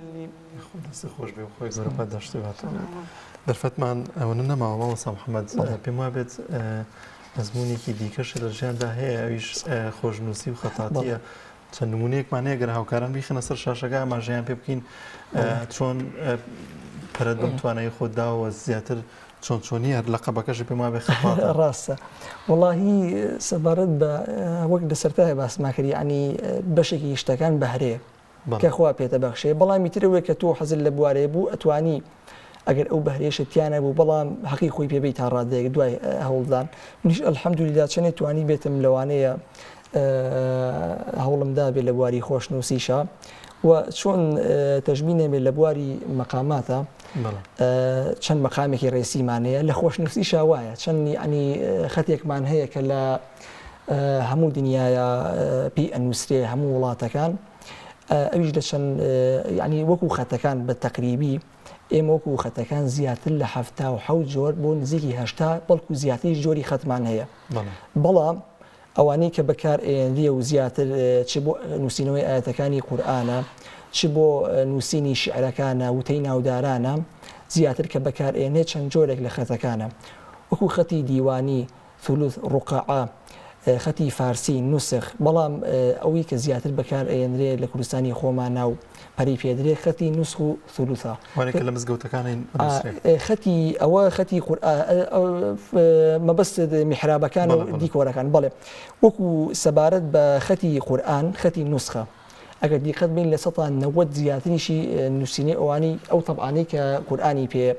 دەرفەتمان ئەوە نەماوە مامۆستا محەممەد پێم وا بێت ئەزمونێکی دیکەش لە ژیاندا هەیە ئەویش خۆشنووسی و خەتاتیە چەند نمونەیەکمان هەیە گەر هاوکاران بیخنە سەر شاشەکە ئاماژەیان پێ بکەین چۆن پەرەدەم توانایی خۆتداوە زیاتر چۆن چۆنی هەر لە قەبەکەش پێم وا بێ خەفاتە ڕاستە وەڵاهی سەبارەت بە وەک لەسەرتایە باسمان کرد یعنی بەشێکی شتەکان بەهرەیە کە خوا پێتە بەخشێ بەڵامی ترەوەی کە تۆ حەزت لە بوارەیە بوو ئەتوانی ئەگەر ئەو بەهرێشە تیانە بوو بەڵام حەقی خۆی پێبێت تا ڕادەیەک دوای هەوڵدان منیش ئەلحەمدولیلا چەندێک توانی بێتم لەوانەیە هەوڵمدا بێت لە بواری خۆشنووسیشە و چۆن تەژبینێ بێت لە بواری مەقاماتە چەند مەقامێکی ڕێسیمانەیە لە خۆشنووسیشە وایە چەند ینی خەتێکمان هەیە کە لە هەموو دنیاە پێی ئەنووسێ هەموو وڵاتەکان ئەویش دەچەند یعنی وەکو خەتەکان بە تەقریبی ئێمە وەکو خەتەکان زیاتر لە 77 جۆر بۆ نزیکی 80 بەڵکو زیاتری جۆری خەتمان هەیە بەڵام ئەوانەی کە بەکار ئێنریە و زیاتر چ بۆ نووسینەوەی ئاەتەکانی قورئانە چ بۆ نووسینی شعرەکانە وتەی ناودارانە زیاتر کە بەکار ئێنێ چەند جۆرێک لە خەتەکانە وەکو خەتی دیوانی ثلوث ڕوقعە خەتی فارسی نووسخ بەڵام ئەوەی کە زیاتر بەکار ئێنرێ لە کوردستانی خۆمانە و پەری پێدرێ خەتی نووسخ و ثلوثە لە مزگەوتەکانی خەتی ئەوە خەتی مەبەست میحرابەکان و دیکۆرەکان بڵێ وەکو سەبارەت بە خەتی قورئان خەتی نووسخە ئەگەر دیقەت بین لە 90 زیاتریشی نووسینەی ئەوانی ئەو تەبعانەی کە قورئانی پێ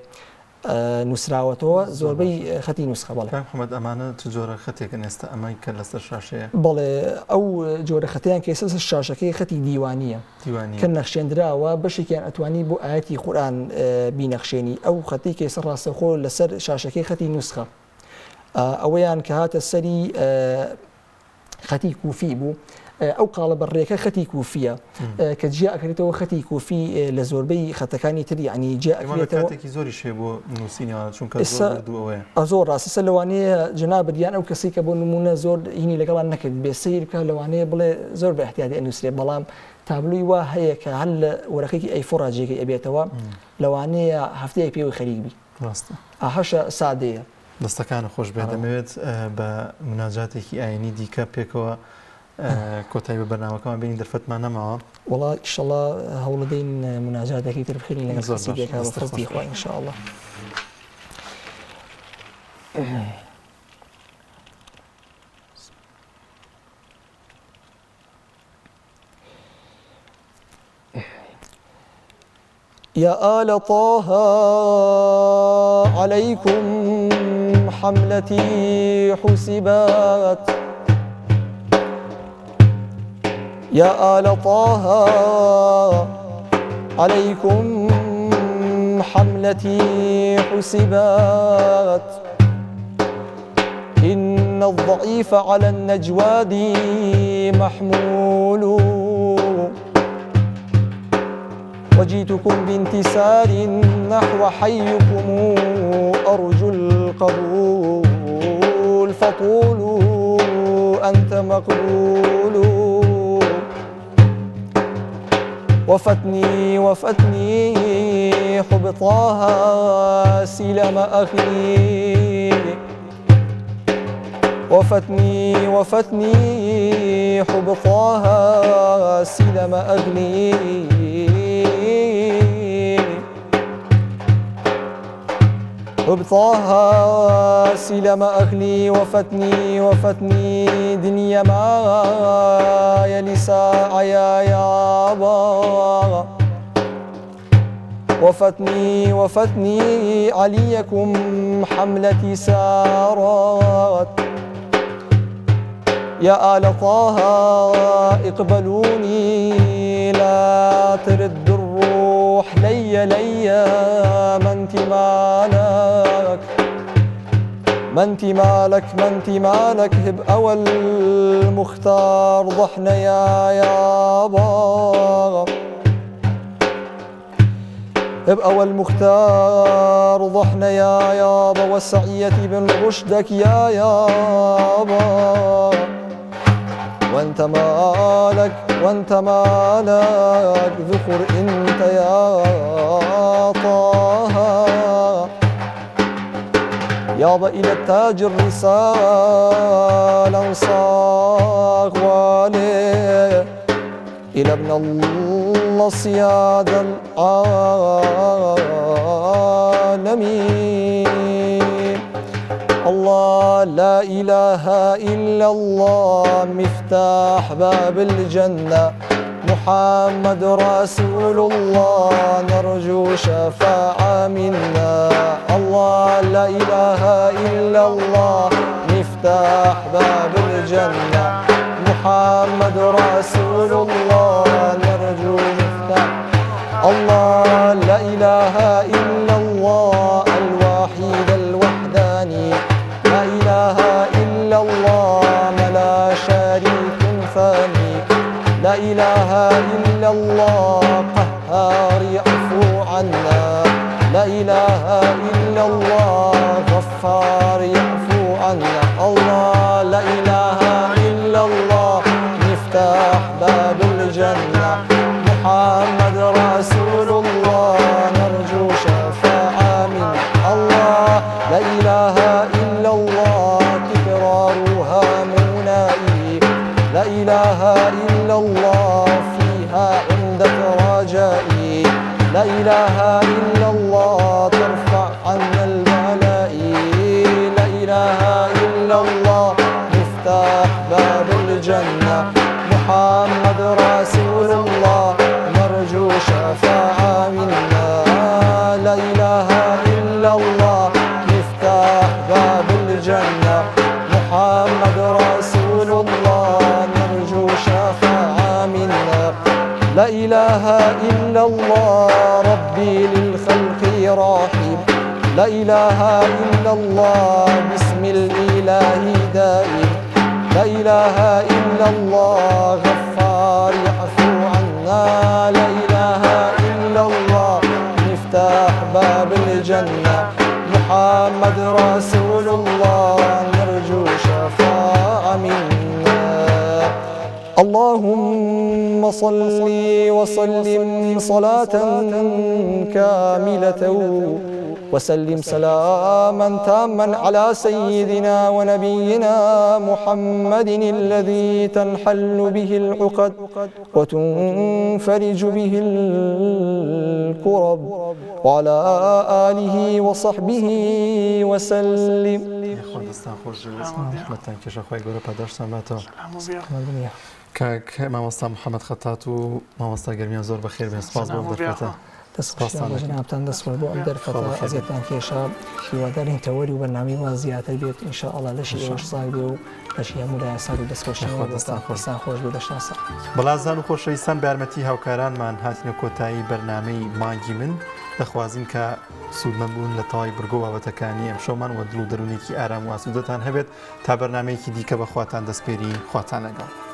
نووسراوەتەوە زۆربەی خەتی نووسخە بەڵێ محەممەد ئەمانە چ جۆرە خەتێکن ئێستا ئەمای کە لەسەر شاشەیە بڵێ ئەو جۆرە خەتیان کە ئێستا شاشەکەی خەتی دیوانیە کە نەخشێنراوە بەشێکیان ئەتوانی بۆ ئاەتی قورئان بینەخشێنی ئەو خەتی کە ئێستا ڕاستەخۆ لەسەر شاشەکەی خەتی نووسخە ئەوەیان کە هاتە سەری خەتی کوفی بوو ئەو قاڵە بەڕێکە خەتی کوفیە کە جیا ئەکرێتەوە خەتی کوفی لە زۆربەی خەتەکانی تر ینی جیا ئەکرێتەوەی زۆری شێ بۆ نووسینیان چونکە زۆر ڕاستە لەوانەیە جنابیان ئەو کەسی کە بۆ نمونە زۆر هینی لەگەڵان نەکرد بێ سیر بکە لەوانەیە بڵێ زۆر بە احتیاطی ئەنووسێ بەڵام تابلوی وا هەیە کە هەر لە وەرەقەی ئەیفۆڕا جێگەی ئەبێتەوە لەوانەیە هەفتەیە پێوی خەریکبی ئاهەشە سادەیە دەستەکانە خۆش بێ دەمەوێت بە مناجاتێکی ئاینی دیکە پێکەوە کۆتایی بە بەرنامەکەمان بینی دەرفەتمان نەماوە وڵا ئیشەڵا هەوڵەدەین مناجاتێکی تر بخێنین لەگەڵ کەسی بێکا بە فەرزی خوا ئینشاءڵڵا يا آل طه عليكم حملتي حسبات يا آل طه عليكم حملتي حسبات إن الضعيف على النجواد محمول وجئتكم بانتصار نحو حيكم أرجو القبول فطولوا أنت مقبول وفتني حب طه سلم أخي وفتني حب طه سلم أغلي حب طه سلم أغلي وفتني دنيا ما يلسا يا با وفتني عليكم حملتي سارات يا آل طه اقبلوني لا ترد الروح لي ما انت مالك هب أول مختار ضحنا يا با هب أول مختار ضحنا يا با والسعية بن رشدك يا با وانت مالك ذكر انت يا طه يابا إلى التاج الرسالة انصاغ والي إلى ابن الله سياد العالمين الله لا إله إلا الله مفتاح باب الجنة محمد رسول الله نرجو شفاعة منا الله لا إله إلا الله مفتاح باب الجنة محمد رسول الله نرجو مفتاح الله لا إله إلا الله الوحيد الوحداني لا إله إلا الله ما لا شريك ثاني لا إله إلا الله عنا الله لا إله إلا الله مفتاح باب الجنة محمد رسول الله نرجو شفاعة من الله لا إله إلا الله تكرارها منائي لا إله إلا الله فيها عندك رجائي لا إله إلا الله ترفع عنا البلاء لا إله إلا الله مفتاح باب الجنة محمد رسول الله نرجو شفاعة منا لا إله إلا الله مفتاح باب الجنة محمد رسول الله نرجو شفاعة منا لا إله إلا الله ربي للخلق راحم لا إله إلا الله بسم الإله دائم لا إله إلا الله غفار يعفو عنا لا إله إلا الله مفتاح باب الجنة محمد رسول الله نرجو شفاعة منا اللهم صل وسلم صلاة كاملة وسلم سلاما تاما على سيدنا ونبينا محمد الذي تنحل به العقد وتنفرج به الكرب وعلى آله وصحبه وسلم کاک مامۆستا محەممەد خەتات و مامۆستا گەرمیان زۆر بەخێر بێن سپاس بۆ دەرفەتە جنابتان دەست بۆ ئەم دەرفەتە ئەزیێتان کێشا هیوادارین تەوەری و بەرنامی وان زیاتر بێت ئینشاءڵڵا لەشی ئێوەش ساک بێ و لەشی هەموو لای ساک و دەستخۆشیان خۆش بێ دەشناسا بەڵازان و خۆشەویستان بارمەتی هاوکارانمان هاتینە کۆتایی بەرنامەی مانگی من دەخوازین کە سوودمەند بوون لە تەواوی بڕگۆ بابەتەکانی ئەم شەومان وە دڵ و دەرونێکی ئارام و ئاسوودەتان هەبێت تا بەرنامەیەکی دیکە بەخواتان دەستپێری خواتان لەگەڵ